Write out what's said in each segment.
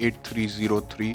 8303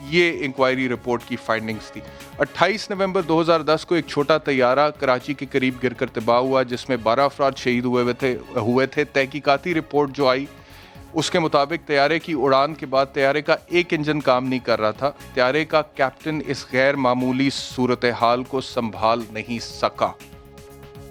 یہ inquiry report کی findings تھی۔ 28 نومبر 2010 کو ایک چھوٹا طیارہ کراچی کے قریب گر کر تباہ ہوا جس میں 12 افراد شہید ہوئے تھے۔ تحقیقاتی رپورٹ جو آئی اس کے مطابق طیارے کی اڑان کے بعد طیارے کا ایک انجن کام نہیں کر رہا تھا۔ طیارے کا کیپٹن اس غیر معمولی صورتحال کو سنبھال نہیں سکا۔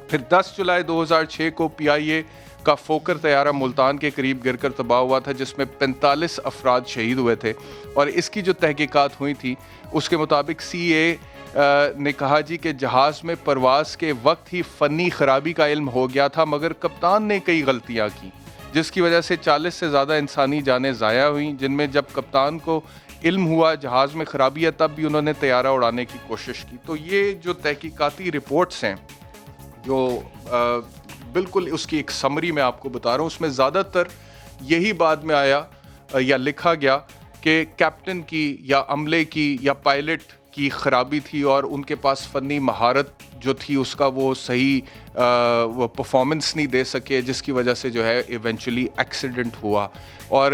پھر 10 جولائی 2006 کو PIA کا فوکر طیارہ ملتان کے قریب گر کر تباہ ہوا تھا جس میں 45 افراد شہید ہوئے تھے، اور اس کی جو تحقیقات ہوئی تھی اس کے مطابق CA نے کہا جی کہ جہاز میں پرواز کے وقت ہی فنی خرابی کا علم ہو گیا تھا، مگر کپتان نے کئی غلطیاں کی جس کی وجہ سے 40 سے زیادہ انسانی جانیں ضائع ہوئیں، جن میں جب کپتان کو علم ہوا جہاز میں خرابی ہے تب بھی انہوں نے طیارہ اڑانے کی کوشش کی۔ تو یہ جو تحقیقاتی رپورٹس ہیں جو بالکل اس کی ایک سمری میں آپ کو بتا رہا ہوں، اس میں زیادہ تر یہی بعد میں آیا یا لکھا گیا کہ کیپٹن کی یا عملے کی یا پائلٹ کی خرابی تھی اور ان کے پاس فنی مہارت جو تھی اس کا وہ صحیح وہ پرفارمنس نہیں دے سکے، جس کی وجہ سے جو ہے ایونچولی ایکسیڈنٹ ہوا۔ اور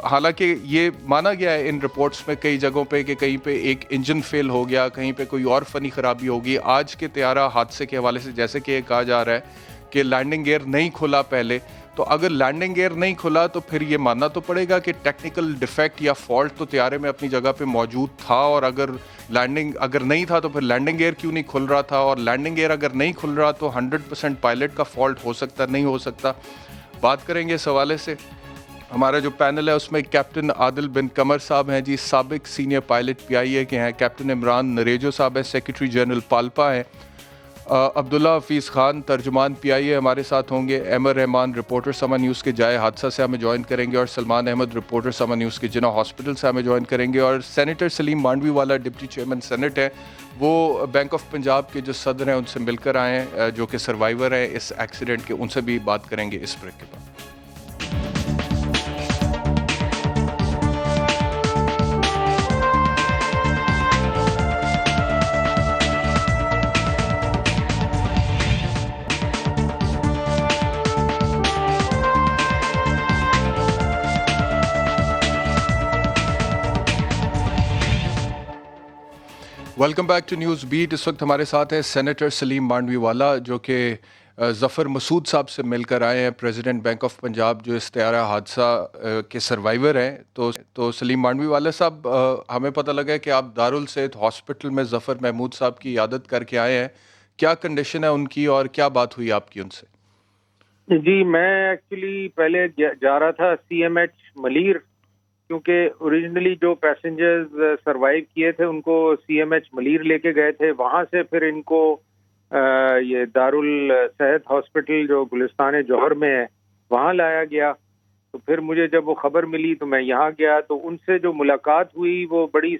حالانکہ یہ مانا گیا ہے ان رپورٹس میں کئی جگہوں پہ کہ کہیں پہ ایک انجن فیل ہو گیا، کہیں پہ کوئی اور فنی خرابی ہوگی۔ آج کے طیارہ حادثے کے حوالے سے جیسے کہ یہ کہا جا رہا ہے کہ لینڈنگ گیئر نہیں کھلا پہلے، تو اگر لینڈنگ گیئر نہیں کھلا تو پھر یہ ماننا تو پڑے گا کہ ٹیکنیکل ڈیفیکٹ یا فالٹ تو طیارے میں اپنی جگہ پہ موجود تھا، اور اگر نہیں تھا تو پھر لینڈنگ گیئر کیوں نہیں کھل رہا تھا، اور لینڈنگ گیئر اگر نہیں کھل رہا تو 100% پائلٹ کا فالٹ ہو سکتا نہیں ہو سکتا۔ بات کریں گے اس حوالے سے۔ ہمارا جو پینل ہے اس میں کیپٹن عادل بن قمر صاحب ہیں جی، سابق سینئر پائلٹ PIA کے ہیں، کیپٹن عمران نریجو صاحب ہیں، سیکرٹری جنرل پالپا ہیں، عبداللہ حفیظ خان ترجمان PIA ہمارے ساتھ ہوں گے، احمد رحمان رپورٹر سما نیوز کے جائے حادثہ سے ہمیں جوائن کریں گے، اور سلمان احمد رپورٹر سما نیوز کے جناح ہاسپٹل سے ہمیں جوائن کریں گے، اور سینیٹر سلیم مانڈوی والا ڈپٹی چیئرمین سینٹ ہے، وہ بینک آف پنجاب کے جو صدر ہیں ان سے مل کر آئے ہیں جو کہ سروائیور ہیں اس ایکسیڈنٹ کے، ان سے بھی بات کریں گے اس بریک کے بعد۔ Welcome back to news beat. اس وقت ہمارے ساتھ ہے سینیٹر سلیم مانڈوی والا جو کہ ظفر مسعود صاحب سے مل کر آئے ہیں، پریزیڈنٹ بینک آف پنجاب جو اس طیارہ حادثہ کے سروائیور ہیں۔ تو سلیم مانڈوی والا صاحب، ہمیں پتہ لگا ہے کہ آپ دارالصحت ہاسپٹل میں ظفر محمود صاحب کی عیادت کر کے آئے ہیں، کیا کنڈیشن ہے ان کی اور کیا بات ہوئی آپ کی ان سے؟ جی، میں ایکچولی پہلے جا رہا تھا CMH ملیر، کیونکہ اوریجنلی جو پیسنجرز سروائیو کیے تھے ان کو CMH ملیر لے کے گئے تھے، وہاں سے پھر ان کو یہ دارالصحت ہاسپٹل جو گلستان جوہر میں ہے وہاں لایا گیا۔ تو پھر مجھے جب وہ خبر ملی تو میں یہاں گیا، تو ان سے جو ملاقات ہوئی وہ بڑی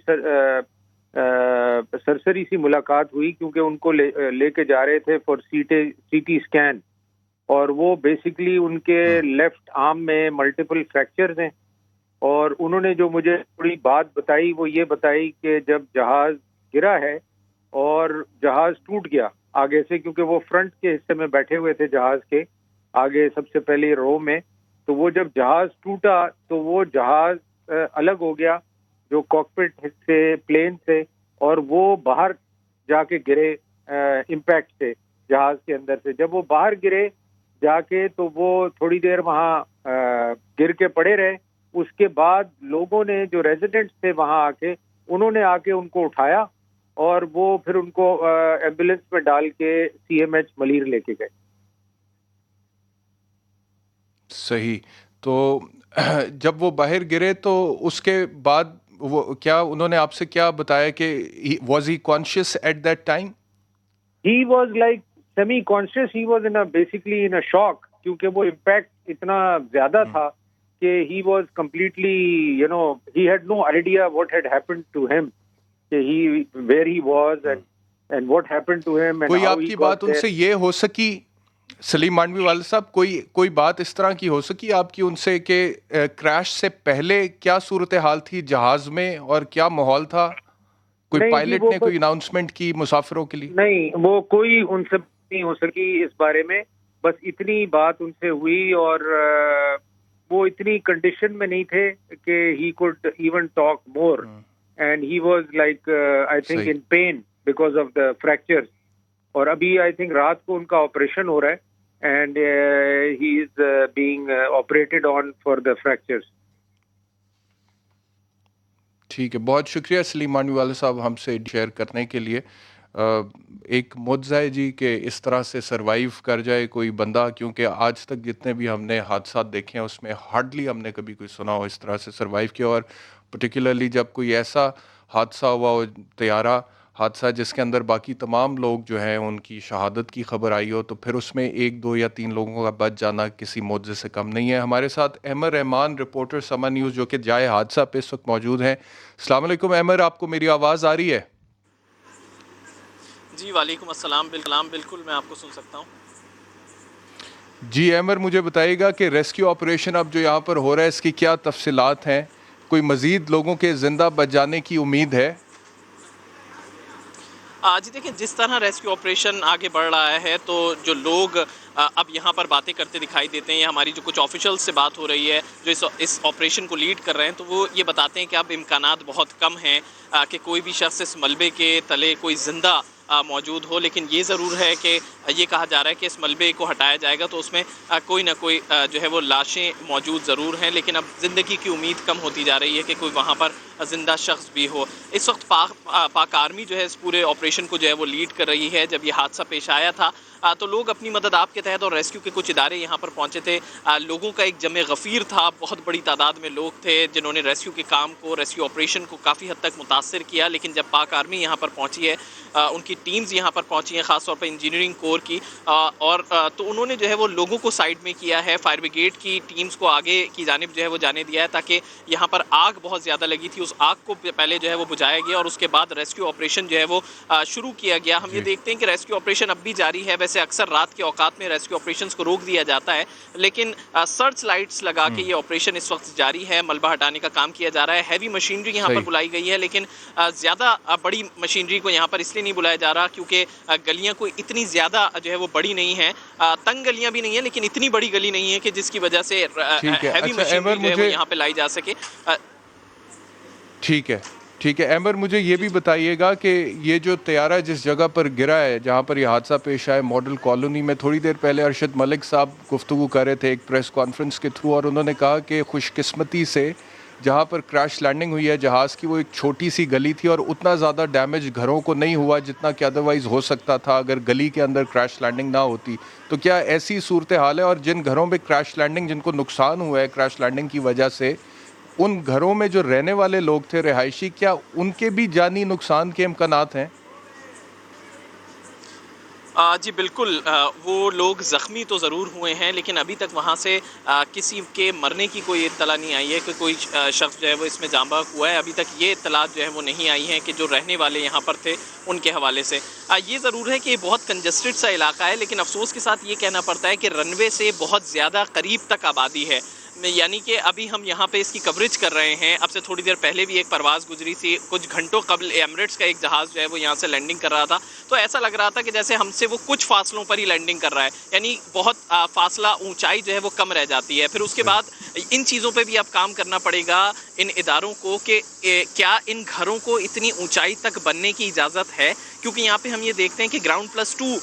سرسری سی ملاقات ہوئی، کیونکہ ان کو لے کے جا رہے تھے فور CT اسکین، اور وہ بیسیکلی ان کے لیفٹ آرم میں ملٹیپل فریکچرز ہیں، اور انہوں نے جو مجھے تھوڑی بات بتائی وہ یہ بتائی کہ جب جہاز گرا ہے اور جہاز ٹوٹ گیا آگے سے، کیونکہ وہ فرنٹ کے حصے میں بیٹھے ہوئے تھے جہاز کے آگے سب سے پہلے رو میں، تو وہ جب جہاز ٹوٹا تو وہ جہاز الگ ہو گیا جو کاکپٹ سے پلین سے، اور وہ باہر جا کے گرے امپیکٹ سے جہاز کے اندر سے۔ جب وہ باہر گرے جا کے تو وہ تھوڑی دیر وہاں گر کے پڑے رہے، اس کے بعد لوگوں نے جو ریزیڈنٹس تھے وہاں آ کے انہوں نے آ کے ان کو اٹھایا، اور وہ پھر ان کو ایمبولینس میں ڈال کے CMH ملیر لے کے گئے۔ صحیح۔ تو جب وہ باہر گرے تو اس کے بعد وہ کیا انہوں نے آپ سے کیا بتایا کہ was he conscious at that time? He was like semi conscious, he was basically in shock, کیونکہ وہ امپیکٹ اتنا زیادہ تھا کہ he was completely, he had no idea what had happened to him, where he was and what happened to him and کوئی how آپ he کی got بات ان there. سے یہ ہو سکی سلیم مانڈوی والد صاحب، کوئی بات اس طرح کی ہو سکی آپ کی ان سے کہ کریش سے پہلے کیا صورتحال تھی جہاز میں اور کیا ماحول تھا؟ کوئی پائلٹ نے کوئی اناؤنسمنٹ کی مسافروں کے لیے؟ نہیں، وہ کوئی ان سے نہیں ہو سکی اس بارے میں، بس اتنی بات ان سے ہوئی، اور وہ اتنی کنڈیشن میں نہیں تھے کہ he could even talk more. and he was like I think صحیح. in pain because of the fractures. اور ابھی I think رات کو ان کا آپریشن ہو رہا ہے and he is being operated on for the fractures. ٹھیک ہے، بہت شکریہ سلیم مانوی والد صاحب ہم سے شیئر کرنے کے لیے. ایک معجزہ ہے جی کہ اس طرح سے سروائیو کر جائے کوئی بندہ، کیونکہ آج تک جتنے بھی ہم نے حادثات دیکھے ہیں اس میں ہارڈلی ہم نے کبھی کوئی سنا ہو اس طرح سے سروائیو کیا. اور پرٹیکولرلی جب کوئی ایسا حادثہ ہوا ہو، طیارہ حادثہ جس کے اندر باقی تمام لوگ جو ہیں ان کی شہادت کی خبر آئی ہو، تو پھر اس میں 1 2 یا 3 لوگوں کا بچ جانا کسی معجزے سے کم نہیں ہے. ہمارے ساتھ احمد رحمان رپورٹر سما نیوز جو کہ جائے حادثہ پہ اس وقت موجود ہیں. السلام علیکم احمد، آپ کو میری آواز آ رہی ہے؟ جی وعلیکم السلام. بالکل میں آپ کو سن سکتا ہوں. جی احمد، مجھے بتائیے گا کہ ریسکیو آپریشن اب جو یہاں پر ہو رہا ہے اس کی کیا تفصیلات ہیں؟ کوئی مزید لوگوں کے زندہ بچ جانے کی امید ہے؟ جی دیکھیں، جس طرح ریسکیو آپریشن آگے بڑھ رہا ہے تو جو لوگ اب یہاں پر باتیں کرتے دکھائی دیتے ہیں، یا ہماری جو کچھ آفیشلز سے بات ہو رہی ہے جو اس آپریشن کو لیڈ کر رہے ہیں، تو وہ یہ بتاتے ہیں کہ اب امکانات بہت کم ہیں کہ کوئی بھی شخص اس ملبے کے تلے کوئی زندہ موجود ہو. لیکن یہ ضرور ہے کہ یہ کہا جا رہا ہے کہ اس ملبے کو ہٹایا جائے گا تو اس میں کوئی نہ کوئی جو ہے وہ لاشیں موجود ضرور ہیں. لیکن اب زندگی کی امید کم ہوتی جا رہی ہے کہ کوئی وہاں پر زندہ شخص بھی ہو. اس وقت پاک آرمی جو ہے اس پورے آپریشن کو جو ہے وہ لیڈ کر رہی ہے. جب یہ حادثہ پیش آیا تھا تو لوگ اپنی مدد آپ کے تحت اور ریسکیو کے کچھ ادارے یہاں پر پہنچے تھے. لوگوں کا ایک جمع غفیر تھا، بہت بڑی تعداد میں لوگ تھے جنہوں نے ریسکیو کے کام کو، ریسکیو آپریشن کو کافی حد تک متاثر کیا. لیکن جب پاک آرمی یہاں پر پہنچی ہے، ان کی ٹیمز یہاں پر پہنچی ہیں، خاص طور پر انجینئرنگ کور کی، اور تو انہوں نے جو ہے وہ لوگوں کو سائڈ میں کیا ہے. فائر بریگیڈ کی ٹیمز کو آگے کی جانب جو ہے وہ جانے دیا ہے تاکہ یہاں پر آگ بہت زیادہ لگی تھی، اس آگ کو پہلے جو ہے وہ بجھایا گیا اور اس کے بعد ریسکیو آپریشن جو ہے وہ شروع کیا گیا. ہم یہ دیکھتے ہیں کہ ریسکیو آپریشن اب بھی جاری ہے. ویسے اکثر رات کے اوقات میں ریسکیو آپریشنز کو روک دیا جاتا ہے، لیکن سرچ لائٹس لگا کے یہ آپریشن اس وقت جاری ہے. ملبہ ہٹانے کا کام کیا جا رہا ہے. ہیوی مشینری یہاں پر بلائی گئی ہے، لیکن زیادہ بڑی مشینری کو یہاں پر اس لیے نہیں بلایا جا رہا کیونکہ گلیاں کوئی اتنی زیادہ جو ہے وہ بڑی نہیں ہیں، تنگ گلیاں بھی نہیں ہیں، لیکن اتنی بڑی گلی نہیں ہے کہ جس کی وجہ سے ہیوی مشینری جو ہے وہ یہاں پہ لائی جا سکے. ٹھیک ہے احمد، مجھے یہ بھی بتائیے گا کہ یہ جو طیارہ جس جگہ پر گرا ہے، جہاں پر یہ حادثہ پیش آیا ماڈل کالونی میں، تھوڑی دیر پہلے ارشد ملک صاحب گفتگو کر رہے تھے ایک پریس کانفرنس کے تھرو، اور انہوں نے کہا کہ خوش قسمتی سے جہاں پر کریش لینڈنگ ہوئی ہے جہاز کی وہ ایک چھوٹی سی گلی تھی اور اتنا زیادہ ڈیمیج گھروں کو نہیں ہوا جتنا کہ ادروائز ہو سکتا تھا اگر گلی کے اندر کریش لینڈنگ نہ ہوتی. تو کیا ایسی صورتحال ہے؟ اور جن گھروں میں کریش لینڈنگ، جن کو نقصان ہوا ہے کریش لینڈنگ کی وجہ سے، ان گھروں میں جو رہنے والے لوگ تھے رہائشی، کیا ان کے بھی جانی نقصان کے امکانات ہیں؟ جی بالکل، وہ لوگ زخمی تو ضرور ہوئے ہیں، لیکن ابھی تک وہاں سے کسی کے مرنے کی کوئی اطلاع نہیں آئی ہے کہ کوئی شخص جو ہے وہ اس میں جاں بحق ہوا ہے. ابھی تک یہ اطلاعات جو ہے وہ نہیں آئی ہیں کہ جو رہنے والے یہاں پر تھے ان کے حوالے سے. یہ ضرور ہے کہ یہ بہت کنجسٹڈ سا علاقہ ہے، لیکن افسوس کے ساتھ یہ کہنا پڑتا ہے کہ رن وے سے بہت زیادہ قریب تک آبادی ہے. یعنی کہ ابھی ہم یہاں پہ اس کی کوریج کر رہے ہیں. اب سے تھوڑی دیر پہلے بھی ایک پرواز گزری تھی، کچھ گھنٹوں قبل ایمریٹس کا ایک جہاز جو ہے وہ یہاں سے لینڈنگ کر رہا تھا، تو ایسا لگ رہا تھا کہ جیسے ہم سے وہ کچھ فاصلوں پر ہی لینڈنگ کر رہا ہے. یعنی بہت فاصلہ، اونچائی جو ہے وہ کم رہ جاتی ہے. پھر اس کے بعد ان چیزوں پہ بھی اب کام کرنا پڑے گا ان اداروں کو کہ کیا ان گھروں کو اتنی اونچائی تک بننے کی اجازت ہے، کیونکہ یہاں پہ ہم یہ دیکھتے ہیں کہ گراؤنڈ پلس 2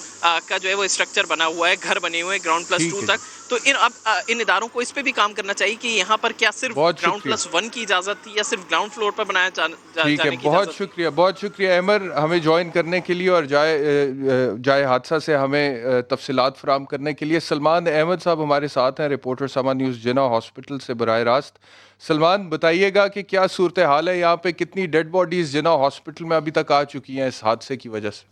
کا جو ہے وہ اسٹرکچر بنا ہوا ہے، گھر بنے ہوئے ہیں گراؤنڈ پلس 2 تک. تو اب ان اداروں کو اس پہ بھی کام کرنا چاہیے کہ یہاں پر کیا صرف گراؤنڈ پلس 1 کی اجازت تھی یا صرف گراؤنڈ فلور پر بنایا جانے کی اجازت تھی. بہت شکریہ احمد ہمیں جوائن کرنے کے لیے اور جائے حادثہ سے ہمیں تفصیلات فراہم کرنے کے لیے. سلمان احمد صاحب ہمارے ساتھ ہیں، رپورٹر سما نیوز جناح ہاسپٹل سے براہ راست. سلمان، بتائیے گا کہ کیا صورتحال ہے یہاں پہ؟ کتنی ڈیڈ باڈیز جناح ہاسپٹل میں ابھی تک آ چکی ہیں اس حادثے کی وجہ سے؟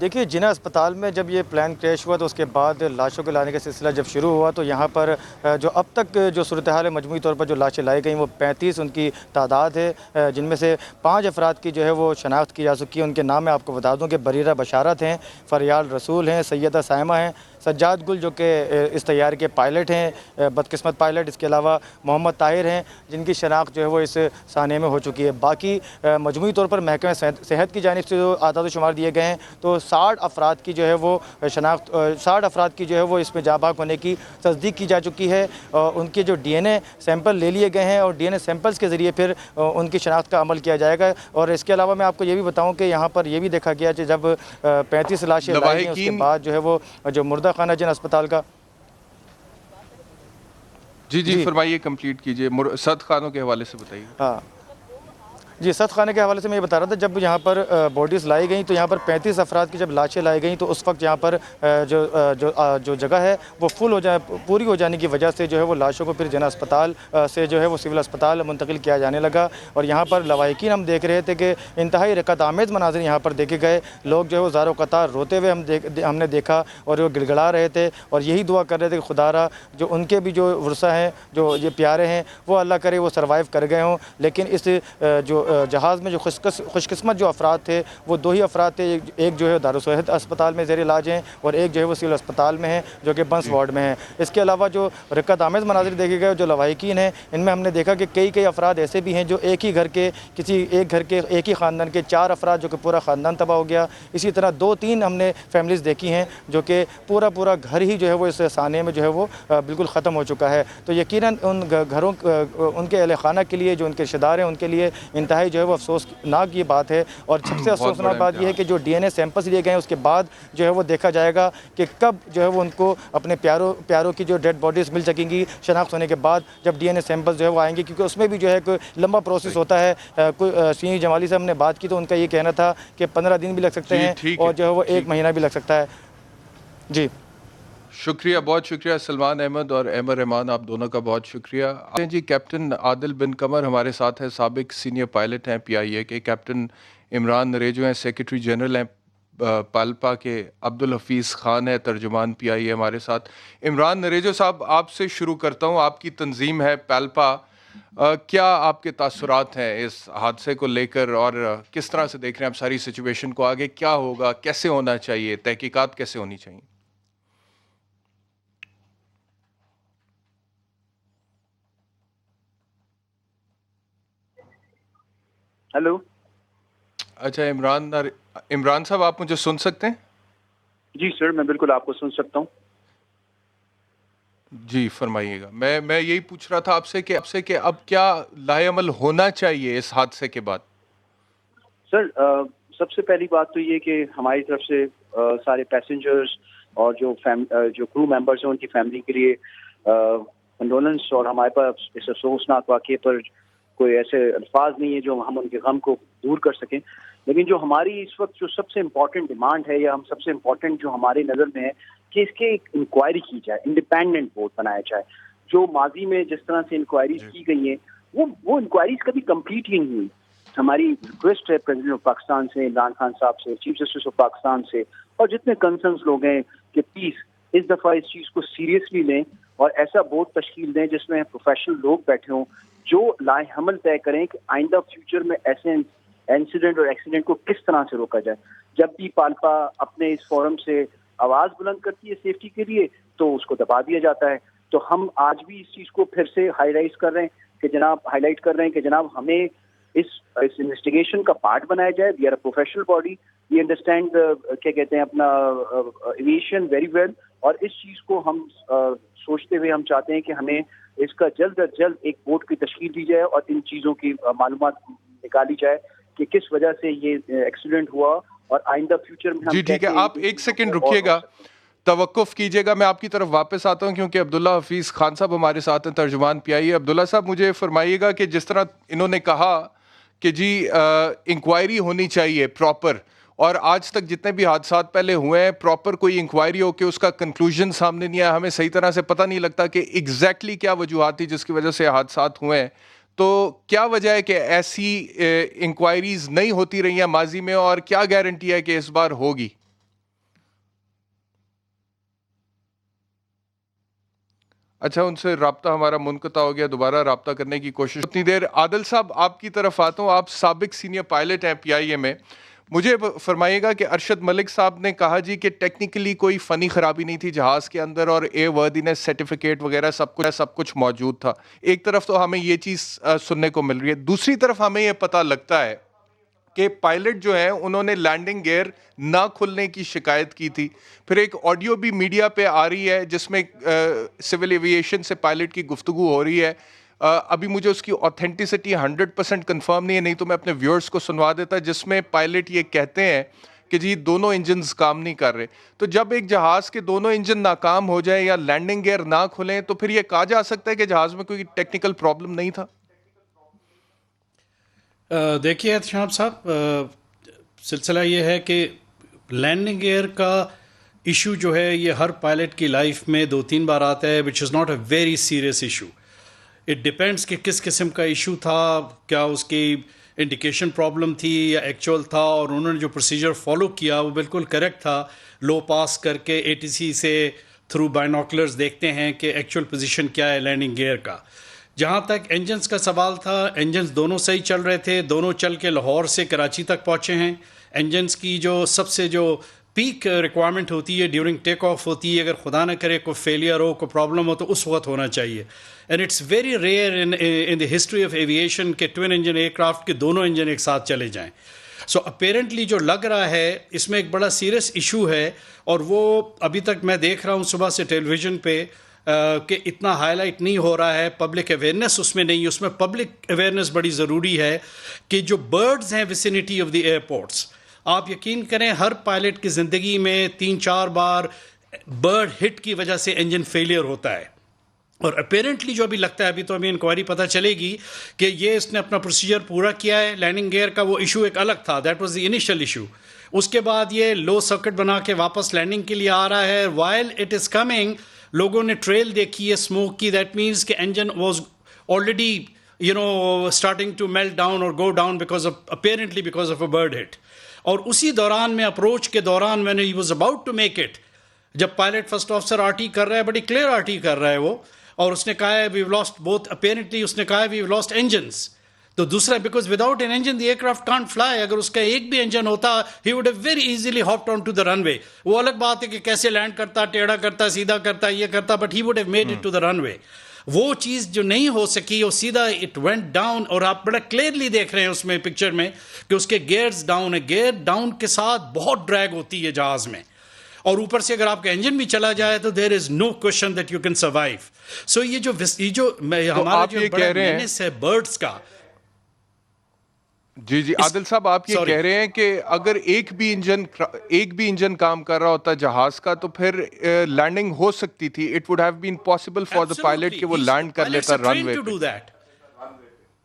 دیکھیے، جناح اسپتال میں جب یہ پلین کریش ہوا تو اس کے بعد لاشوں کے لانے کا سلسلہ جب شروع ہوا تو یہاں پر جو اب تک جو صورتحال ہے مجموعی طور پر جو لاشیں لائی گئیں وہ 35 ان کی تعداد ہے، جن میں سے 5 افراد کی جو ہے وہ شناخت کی جا چکی ہے. ان کے نام میں آپ کو بتا دوں کہ بریرہ بشارت ہیں، فریال رسول ہیں، سیدہ سائمہ ہیں، سجاد گل جو کہ اس طیارے کے پائلٹ ہیں، بدقسمت پائلٹ، اس کے علاوہ محمد طاہر ہیں جن کی شناخت جو ہے وہ اس سانحے میں ہو چکی ہے۔ باقی مجموعی طور پر محکمہ صحت کی جانب سے جو اعداد و شمار دیے گئے ہیں تو 60 افراد کی جو ہے وہ شناخت 60 افراد کی جو ہے وہ اس میں جاں بحق ہونے کی تصدیق کی جا چکی ہے، اور ان کے جو ڈی این اے سیمپل لے لیے گئے ہیں اور ڈی این اے سیمپلز کے ذریعے پھر ان کی شناخت کا عمل کیا جائے گا۔ اور اس کے علاوہ میں آپ کو یہ بھی بتاؤں کہ یہاں پر یہ بھی دیکھا گیا کہ جب 35 لاشیں لائی گئیں اس کے بعد جو ہے وہ جو مردہ خانہ جن اسپتال کا جی فرمائیے، کمپلیٹ کیجئے، صد خانوں کے حوالے سے بتائیے۔ ہاں جی، صد خانے کے حوالے سے میں یہ بتا رہا تھا، جب یہاں پر باڈیز لائی گئیں تو یہاں پر 35 افراد کی جب لاشیں لائی گئیں تو اس وقت یہاں پر جو جگہ ہے وہ پوری ہو جانے کی وجہ سے جو ہے وہ لاشوں کو پھر جنا اسپتال سے جو ہے وہ سول اسپتال منتقل کیا جانے لگا، اور یہاں پر لواحقین ہم دیکھ رہے تھے کہ انتہائی رقت آمیز مناظر یہاں پر دیکھے گئے، لوگ جو ہے وہ زار و قطار روتے ہوئے ہم نے دیکھا اور وہ گڑگڑا رہے تھے اور یہی دعا کر رہے تھے کہ خدا را جو ان کے بھی جو ورثہ ہیں، جو یہ پیارے ہیں، وہ اللہ کرے وہ سروائیو کر گئے ہوں۔ لیکن اس جو جہاز میں جو خوش قسمت جو افراد تھے وہ 2 ہی افراد تھے، ایک جو ہے دارالصحت اسپتال میں زیر علاج ہیں اور ایک جو ہے وہ سول اسپتال میں ہیں جو کہ بنس وارڈ میں ہیں۔ اس کے علاوہ جو رقت آمیز مناظر دیکھے گئے جو لواحقین ہیں، ان میں ہم نے دیکھا کہ کئی افراد ایسے بھی ہیں جو ایک ہی گھر کے ایک ہی خاندان کے 4 افراد جو کہ پورا خاندان تباہ ہو گیا۔ اسی طرح 2-3 ہم نے فیملیز دیکھی ہیں جو کہ پورا گھر ہی جو ہے وہ اس سانحے میں جو ہے وہ بالکل ختم ہو چکا ہے۔ تو یقیناً ان گھروں ان کے اہل خانہ کے لیے، جو ان کے رشتہ دار ہیں، ان کے لیے انتہائی جو ہے وہ افسوسناک یہ بات ہے، اور سب سے افسوسناک بات یہ ہے کہ جو ڈی این اے سیمپلس لیے گئے ہیں اس کے بعد جو ہے وہ دیکھا جائے گا کہ کب جو ہے وہ ان کو اپنے پیاروں کی جو ڈیڈ باڈیز مل سکیں گی شناخت ہونے کے بعد، جب ڈی این اے سیمپلس جو ہے وہ آئیں گے، کیونکہ اس میں بھی جو ہے کوئی لمبا پروسیس ہوتا ہے۔ سینئر جمالی سے ہم نے بات کی تو ان کا یہ کہنا تھا کہ 15 دن بھی لگ سکتے ہیں اور جو ہے وہ 1 مہینہ بھی لگ سکتا ہے۔ جی شکریہ، بہت شکریہ سلمان احمد اور احمد رحمان، آپ دونوں کا بہت شکریہ۔ جی کیپٹن عادل بن قمر ہمارے ساتھ ہے، سابق سینئر پائلٹ ہیں PIA کے۔ کیپٹن عمران نریجو ہیں، سیکرٹری جنرل ہیں پالپا کے۔ عبدالحفیظ خان ہے، ترجمان PIA ہمارے ساتھ۔ عمران نریجو صاحب، آپ سے شروع کرتا ہوں، آپ کی تنظیم ہے پالپا، کیا آپ کے تاثرات ہیں اس حادثے کو لے کر اور کس طرح سے دیکھ رہے ہیں آپ ساری سچویشن کو؟ آگے کیا ہوگا، کیسے ہونا چاہیے، تحقیقات کیسے ہونی چاہیے؟ ہیلو، اچھا عمران صاحب، آپ مجھے سن سکتے ہیں؟ جی سر، میں بالکل آپ کو سن سکتا ہوں۔ جی فرمائیے گا۔ میں یہی پوچھ رہا تھا آپ سے کہ اب کیا لائحہ عمل ہونا چاہیے اس حادثے کے بعد؟ سر، سب سے پہلی بات تو یہ کہ ہماری طرف سے سارے پیسنجرز اور جو کرو ممبرز ہیں ان کی فیملی کے لیے کنڈولنس، اور ہمارے پاس اس افسوسناک واقعے پر کوئی ایسے الفاظ نہیں ہے جو ہم ان کے غم کو دور کر سکیں، لیکن جو ہماری اس وقت جو سب سے امپورٹنٹ ڈیمانڈ ہے، یا ہم سب سے امپورٹنٹ جو ہمارے نظر میں ہے کہ اس کے ایک انکوائری کی جائے، انڈیپینڈنٹ بورڈ بنایا جائے۔ جو ماضی میں جس طرح سے انکوائریز کی گئی ہیں وہ انکوائریز کبھی کمپلیٹ ہی نہیں ہوئی۔ ہماری ریکویسٹ ہے پریزیڈنٹ آف پاکستان سے، عمران خان صاحب سے، چیف جسٹس آف پاکستان سے، اور جتنے کنسرنس لوگ ہیں کہ پلیز اس دفعہ اس چیز کو سیریسلی لیں اور ایسا بورڈ تشکیل دیں جس میں پروفیشنل لوگ بیٹھے ہوں جو لائحہ عمل طے کریں کہ آئندہ فیوچر میں ایسے انسیڈنٹ اور ایکسیڈنٹ کو کس طرح سے روکا جائے۔ جب بھی پالپا اپنے اس فورم سے آواز بلند کرتی ہے سیفٹی کے لیے تو اس کو دبا دیا جاتا ہے۔ تو ہم آج بھی اس چیز کو پھر سے ہائی لائٹ کر رہے ہیں کہ جناب ہمیں اس انویسٹیگیشن کا پارٹ بنایا جائے۔ We are a professional body, we understand کیا کہتے ہیں اپنا ایویشن ویری ویل، اور اس چیز کو ہم سوچتے ہوئے ہم چاہتے ہیں کہ ہمیں اس کا جلد از جلد ایک بورڈ کی تشکیل دی جائے اور ان چیزوں کی معلومات نکالی جائے کہ کس وجہ سے یہ ایکسیڈنٹ ہوا، اور آئندہ فیوچر میں جی ٹھیک ہے، آپ ایک سیکنڈ رکیے گا، توقف کیجیے گا، میں آپ کی طرف واپس آتا ہوں کیونکہ عبداللہ حفیظ خان صاحب ہمارے ساتھ ہیں، ترجمان PIA۔ عبداللہ صاحب، مجھے فرمائیے گا کہ جس طرح انہوں نے کہا کہ جی انکوائری ہونی چاہیے پراپر، اور آج تک جتنے بھی حادثات پہلے ہوئے ہیں پراپر کوئی انکوائری ہو کہ اس کا کنکلوژن سامنے نہیں آیا، ہمیں صحیح طرح سے پتہ نہیں لگتا کہ ایگزیکٹلی کیا وجوہات تھی جس کی وجہ سے حادثات ہوئے ہیں، تو کیا وجہ ہے کہ ایسی انکوائریز نہیں ہوتی رہی ہیں ماضی میں، اور کیا گارنٹی ہے کہ اس بار ہوگی؟ اچھا، ان سے رابطہ ہمارا منقطع ہو گیا، دوبارہ رابطہ کرنے کی کوشش۔ اتنی دیر عادل صاحب آپ کی طرف آتا ہوں، آپ سابق سینئر پائلٹ ہیں PIA میں، مجھے فرمائیے گا کہ ارشد ملک صاحب نے کہا جی کہ ٹیکنیکلی کوئی فنی خرابی نہیں تھی جہاز کے اندر اور ایئر وردینس سرٹیفکیٹ وغیرہ سب کچھ موجود تھا. ایک طرف تو ہمیں یہ چیز سننے کو مل رہی ہے, دوسری طرف ہمیں یہ پتہ لگتا ہے کہ پائلٹ جو ہیں انہوں نے لینڈنگ گیئر نہ کھلنے کی شکایت کی تھی. پھر ایک آڈیو بھی میڈیا پہ آ رہی ہے جس میں سول ایویشن سے پائلٹ کی گفتگو ہو رہی ہے. ابھی مجھے اس کی اوتھینٹسٹی 100% کنفرم نہیں ہے, نہیں تو میں اپنے ویورز کو سنوا دیتا, جس میں پائلٹ یہ کہتے ہیں کہ جی دونوں انجنز کام نہیں کر رہے. تو جب ایک جہاز کے دونوں انجن ناکام ہو جائیں یا لینڈنگ گیئر نہ کھلیں تو پھر یہ کہا جا سکتا ہے کہ جہاز میں کوئی ٹیکنیکل پرابلم نہیں تھا. دیکھیے احتشام صاحب, سلسلہ یہ ہے کہ لینڈنگ گیئر کا ایشو جو ہے یہ ہر پائلٹ کی لائف میں 2-3 بار آتا ہے, which is not a very serious issue. It depends کہ کس قسم کا ایشو تھا, کیا اس کی انڈیکیشن پرابلم تھی یا ایکچوئل تھا, اور انہوں نے جو پروسیجر فالو کیا وہ بالکل کریکٹ تھا. لو پاس کر کے ATC سے تھرو بائنوکولرز دیکھتے ہیں کہ ایکچوئل پوزیشن کیا ہے لینڈنگ گیئر کا. جہاں تک انجنز کا سوال تھا, انجنز دونوں صحیح چل رہے تھے, دونوں چل کے لاہور سے کراچی تک پہنچے ہیں. انجنز کی جو سب سے جو پیک ریکوائرمنٹ ہوتی ہے ڈیورنگ ٹیک آف ہوتی ہے, اگر خدا نہ کرے کوئی فیلئر ہو, کوئی پرابلم ہو تو اس وقت ہونا چاہیے. And it's very rare in the history of aviation کہ ٹوین انجن ایئر کرافٹ کے دونوں انجن ایک ساتھ چلے جائیں. سو اپیرنٹلی جو لگ رہا ہے اس میں ایک بڑا سیریس ایشو ہے, اور وہ ابھی تک میں دیکھ رہا ہوں صبح سے ٹیلی ویژن پہ کہ اتنا ہائی لائٹ نہیں ہو رہا ہے, پبلک اویئرنیس اس میں نہیں. اس میں پبلک اویئرنیس بڑی ضروری ہے کہ جو برڈز ہیں ویسینٹی آف دی ایئرپورٹس, آپ یقین کریں ہر پائلٹ کی زندگی میں 3-4 بار برڈ ہٹ کی وجہ سے انجن فیلئر ہوتا ہے. اور اپیرنٹلی جو ابھی لگتا ہے, ابھی تو ابھی انکوائری پتہ چلے گی کہ یہ اس نے اپنا پروسیجر پورا کیا ہے. لینڈنگ گیئر کا وہ ایشو ایک الگ تھا, that was the initial issue. اس کے بعد یہ لو سرکٹ بنا کے واپس لینڈنگ کے لیے آ رہا ہے. وائل اٹ از کمنگ لوگوں نے ٹریل دیکھی ہے اسموک کی, دیٹ مینس کہ engine was already starting to melt down اور go down apparently because of a bird hit. اور اسی دوران میں اپروچ کے دوران میں نے he was about to make it, جب پائلٹ فرسٹ آفیسر RT کر رہا ہے, بڑی کلیئر RT کر رہا ہے وہ, اور اس نے کہا ہے وی لاسٹ بوتھ, اپیرنٹلی اس نے کہا ہے وی لاسٹ انجنس. تو دوسرا because without an engine the year craft can't fly. اگر اس کا ایک بھی انجن ہوتا ہی would have very easily ہاپڈ on to the runway. وہ الگ بات ہے کہ کیسے لینڈ کرتا, ٹیڑھا کرتا, سیدھا کرتا, یہ کرتا, but he would have made it to the runway. وہ چیز جو نہیں ہو سکی, وہ سیدھا اٹ وینٹ ڈاؤن. اور آپ بڑا کلیئرلی دیکھ رہے ہیں اس میں پکچر میں کہ اس کے گیئرز ڈاؤن ہے. گیئر ڈاؤن کے ساتھ بہت ڈریگ ہوتی ہے جہاز میں, اور اوپر سے اگر آپ کا انجن بھی چلا جائے تو there is no question that you can survive. So یہ جو ہمارا جو بڑا مینس ہے برڈز کا. جی عادل صاحب, آپ یہ کہہ رہے ہیں کہ اگر ایک بھی انجن کام کر رہا ہوتا جہاز کا تو پھر لینڈنگ ہو سکتی تھی. It would have been possible for the pilot کہ وہ لینڈ کر لیتا رن وے پہ.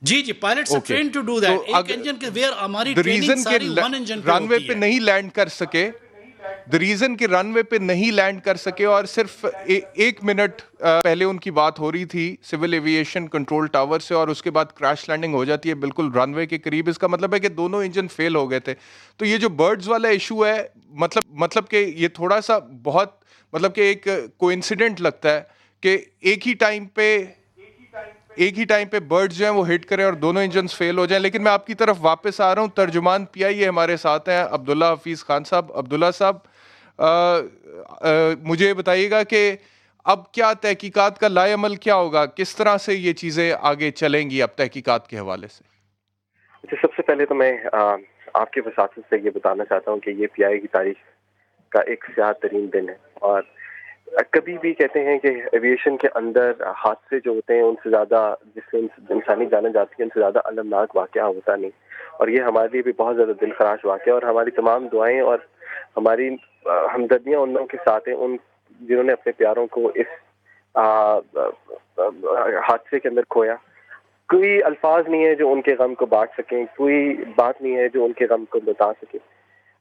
جی pilots are trained to do that. ایک انجن کے ویئر ہماری ٹریننگ ساری ون انجن پہ رن وے پہ نہیں لینڈ کر سکے, the reason کہ رن وے پہ نہیں لینڈ کر سکے, اور صرف 1 منٹ پہلے ان کی بات ہو رہی تھی سول ایویشن کنٹرول ٹاور سے, اور اس کے بعد کریش لینڈنگ ہو جاتی ہے بالکل رن وے کے قریب. اس کا مطلب ہے کہ دونوں انجن فیل ہو گئے تھے. تو یہ جو برڈز والا ایشو ہے, مطلب کہ یہ تھوڑا سا بہت مطلب کہ ایک کوئنسیڈنٹ لگتا ہے کہ ایک ہی ٹائم پہ برڈز جو ہیں وہ ہٹ کریں اور دونوں انجنز فیل ہو جائیں. لیکن میں آپ کی طرف واپس آ رہا ہوں. ترجمان PIA ہمارے ساتھ ہیں عبداللہ حفیظ خان صاحب. عبداللہ صاحب, مجھے بتائیے گا کہ اب کیا تحقیقات کا لائے عمل کیا ہوگا, کس طرح سے یہ چیزیں آگے چلیں گی اب تحقیقات کے حوالے سے؟ سب سے پہلے تو میں آپ کے وساطت سے یہ بتانا چاہتا ہوں کہ یہ PIA کی تاریخ کا ایک سیاہ ترین دن ہے. اور کبھی بھی کہتے ہیں کہ ایویشن کے اندر حادثے جو ہوتے ہیں ان سے زیادہ, جس سے انسانی جانیں جاتی ہیں, ان سے زیادہ المناک واقعہ ہوتا نہیں. اور یہ ہمارے لیے بھی بہت زیادہ دل خراش واقعہ ہے, اور ہماری تمام دعائیں اور ہماری ہمدردیاں ان لوگوں کے ساتھ ہیں ان جنہوں نے اپنے پیاروں کو اس حادثے کے اندر کھویا. کوئی الفاظ نہیں ہے جو ان کے غم کو بانٹ سکیں, کوئی بات نہیں ہے جو ان کے غم کو بتا سکے.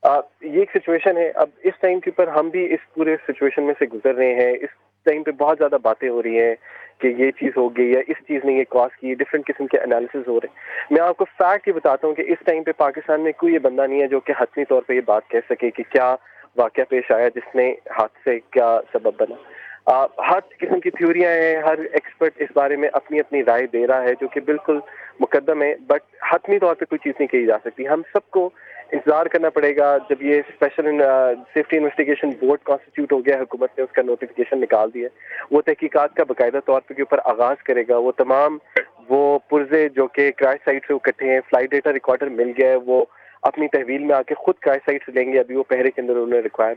یہ ایک سچویشن ہے. اب اس ٹائم کے اوپر ہم بھی اس پورے سچویشن میں سے گزر رہے ہیں. اس ٹائم پہ بہت زیادہ باتیں ہو رہی ہیں کہ یہ چیز ہو گئی یا اس چیز نے یہ کاز کی, ڈفرینٹ قسم کے انالیسز ہو رہے ہیں. میں آپ کو فیکٹ یہ بتاتا ہوں کہ اس ٹائم پہ پاکستان میں کوئی یہ بندہ نہیں ہے جو کہ حتمی طور پہ یہ بات کہہ سکے کہ کیا واقعہ پیش آیا جس نے حادثے کا سبب بنا. ہر قسم کی تھیوریاں ہیں, ہر ایکسپرٹ اس بارے میں اپنی اپنی رائے دے رہا ہے جو کہ بالکل مقدم ہے، بٹ حتمی طور پہ کوئی چیز نہیں کہی جا سکتی. ہم سب کو انتظار کرنا پڑے گا جب یہ special safety investigation board constitute ہو گیا، حکومت نے اس کا نوٹیفیکیشن نکال دیا ہے، وہ تحقیقات کا باقاعدہ طور پہ کے اوپر آغاز کرے گا. وہ تمام وہ پرزے جو کہ کرائم سائٹ سے اکٹھے ہیں، فلائٹ ڈیٹا ریکارڈر مل گیا ہے، وہ اپنی تحویل میں آ کے خود کرائم سائٹ سے لیں گے. ابھی وہ پہرے کے اندر انہوں نے ریکوائر.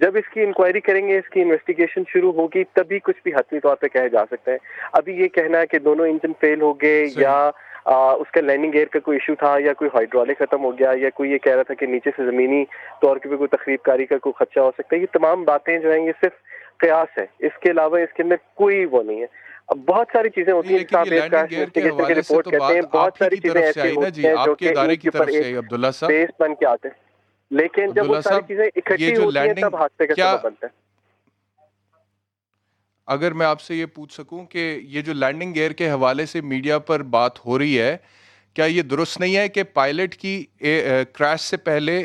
جب اس کی انکوائری کریں گے، اس کی انویسٹیگیشن شروع ہوگی، تبھی کچھ بھی حتمی طور پہ کہا جا سکتا ہے. ابھی یہ کہنا ہے کہ دونوں انجن فیل ہو گئے یا اس کا لینڈنگ گیئر کا کوئی ایشو تھا یا کوئی ہائیڈرولک ختم ہو گیا یا کوئی یہ کہہ رہا تھا کہ نیچے سے زمینی طور پہ کوئی تخریب کاری کا کوئی خدشہ ہو سکتا ہے، یہ تمام باتیں جو ہیں یہ صرف قیاس ہے. اس کے علاوہ اس کے اندر کوئی وہ نہیں ہے. اب بہت ساری چیزیں ہوتی ہیں جس آپ کی رپورٹ کرتے ہیں، بہت ساری چیزیں ایسی ہوتی ہیں جو کہ ان کے اوپر ایک بیس بن کے آتے ہیں، لیکن جب وہ ساری چیزیں اکٹھی ہوتی ہیں تب حادثے کا سبب بنتا ہے. اگر میں آپ سے یہ پوچھ سکوں کہ یہ جو لینڈنگ گیئر کے حوالے سے میڈیا پر بات ہو رہی ہے، کیا یہ درست نہیں ہے کہ پائلٹ کی کریش سے پہلے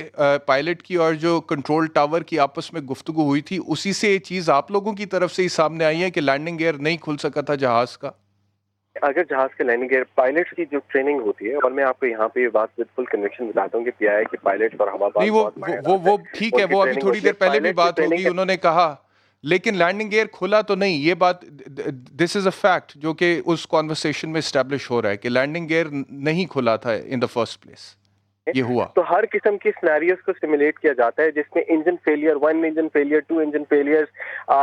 پائلٹ کی اور جو کنٹرول ٹاور کی آپس میں گفتگو ہوئی تھی، اسی سے یہ چیز آپ لوگوں کی طرف سے ہی سامنے آئی ہے کہ لینڈنگ گیئر نہیں کھل سکا تھا جہاز کا؟ اگر جہاز کے لینڈنگ گیئر پائلٹ کی جو ٹریننگ ہوتی ہے، اور میں آپ کو یہاں پہ یہ بات وتھ فل کنوکشن بتاتا ہوں کہ پی آئی کہ پائلٹ اور ہوا نہیں وہ ٹھیک ہے، وہ ابھی تھوڑی دیر پہلے بھی بات ہوگی، انہوں نے کہا، لیکن لینڈنگ گیئر کھلا تو نہیں. یہ بات دس از اے فیکٹ جو کہ اس کانورسیشن میں اسٹیبلش ہو رہا ہے کہ لینڈنگ گیئر نہیں کھلا تھا ان دا فرسٹ پلیس. یہ ہوا تو ہر قسم کی سینیریوز کو سیمولیٹ کیا جاتا ہے جس میں engine failure, 1 engine failure, 2 engine failure,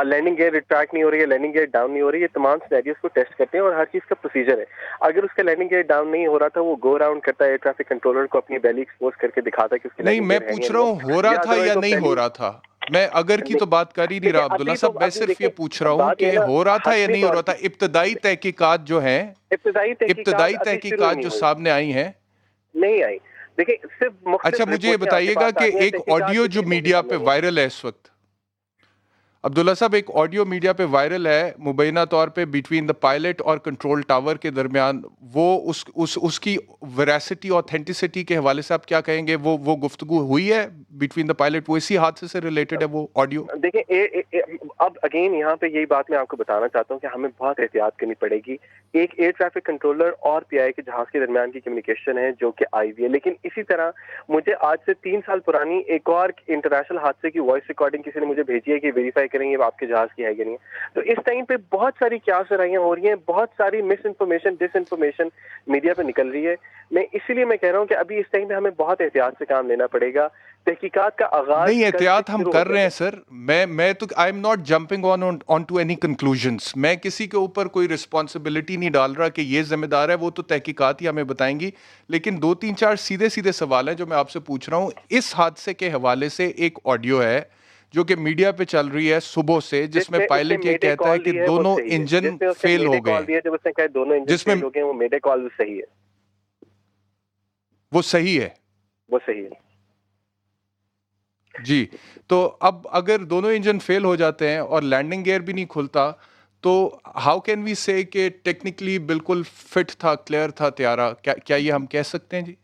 landing gear retract نہیں ہو رہی ہے، لینڈنگ گیئر ڈاؤن نہیں ہو رہی ہے. یہ تمام سینیریوز کو ٹیسٹ کرتے ہیں اور ہر چیز کا پروسیجر ہے. اگر اس کا لینڈنگ گیئر ڈاؤن نہیں ہو رہا تھا، وہ گو راؤنڈ کرتا ہے، ایئر ٹریفک کنٹرولر کو اپنی بیلی ایکسپوز کر کے دکھاتا ہے کہ اس کی نہیں. لینڈنگ میں گیئر پوچھ رہا ہوں ہو رہا تھا یا نہیں ہو رہا تھا. میں اگر کی تو بات کر ہی نہیں رہا عبداللہ صاحب، میں صرف یہ پوچھ رہا ہوں کہ ہو رہا تھا یا نہیں ہو رہا تھا. ابتدائی تحقیقات جو ہیں، ابتدائی تحقیقات جو سامنے آئی ہیں نہیں آئی. دیکھیں صرف اچھا مجھے یہ بتائیے گا کہ ایک آڈیو جو میڈیا پہ وائرل ہے اس وقت، عبداللہ صاحب، ایک آڈیو میڈیا پہ وائرل ہے مبینہ طور پہ بٹوین دا پائلٹ اور کنٹرول ٹاور کے درمیان، وہ اس کی ویراسٹی اوتھینٹسٹی کے حوالے سے آپ کیا کہیں گے؟ وہ گفتگو ہوئی ہے بٹوین دا پائلٹ، وہ اسی حادثے سے ریلیٹڈ ہے وہ آڈیو؟ دیکھیں اب اگین یہاں پہ یہی بات میں آپ کو بتانا چاہتا ہوں کہ ہمیں بہت احتیاط کرنی پڑے گی. ایک ایئر ٹریفک کنٹرولر اور پی آئی کے جہاز کے درمیان کی کمیونیکیشن ہے جو کہ آئی ہوئی ہے، لیکن اسی طرح مجھے آج سے 3 سال پرانی ایک اور انٹرنیشنل حادثے کی وائس ریکارڈنگ کسی نے مجھے بھیجی ہے کہ ویریفائی کریں گے آپ کے جہاز کی ہے کہ نہیں. تو اس ٹائم پہ بہت ساری قیاس آرائیاں ہو رہی ہیں، بہت ساری مس انفارمیشن، ڈس انفارمیشن میڈیا پہ نکل رہی ہے. اسی لیے میں کہہ رہا ہوں کہ ابھی اس ٹائم پہ ہمیں بہت احتیاط سے کام لینا پڑے گا. تحقیقات کا آغاز نہیں، احتیاط ہم کر رہے ہیں سر. میں تو I am not jumping on to any conclusions. میں کسی کے اوپر کوئی رسپانسبلٹی نہیں ڈال رہا کہ یہ ذمہ دار ہے، وہ تو تحقیقات ہی ہمیں بتائیں گی. لیکن 2-3-4 سیدھے سوال ہیں جو میں آپ سے پوچھ رہا ہوں. اس حادثے کے حوالے سے ایک آڈیو ہے جو کہ میڈیا پہ چل رہی ہے صبح سے، جس میں پائلٹ یہ کہتا ہے کہ دونوں انجن فیل ہو گئے، جس میں وہ میڈے کال صحیح ہے، وہ صحیح ہے، وہ صحیح ہے. جی. تو اب اگر دونوں انجن فیل ہو جاتے ہیں اور لینڈنگ گیئر بھی نہیں کھلتا، تو ہاؤ کین وی سے کہ ٹیکنیکلی بالکل فٹ تھا، کلیئر تھا طیارہ؟ کیا یہ ہم کہہ سکتے ہیں؟ جی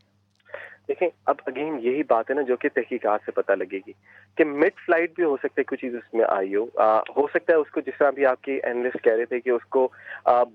دیکھیں اب اگین یہی بات ہے نا جو کہ تحقیقات سے پتہ لگے گی کہ مڈ فلائٹ بھی ہو سکتا ہے کچھ چیز اس میں آئی ہو سکتا ہے اس کو، جس طرح بھی آپ کی اینالسٹ کہہ رہے تھے کہ اس کو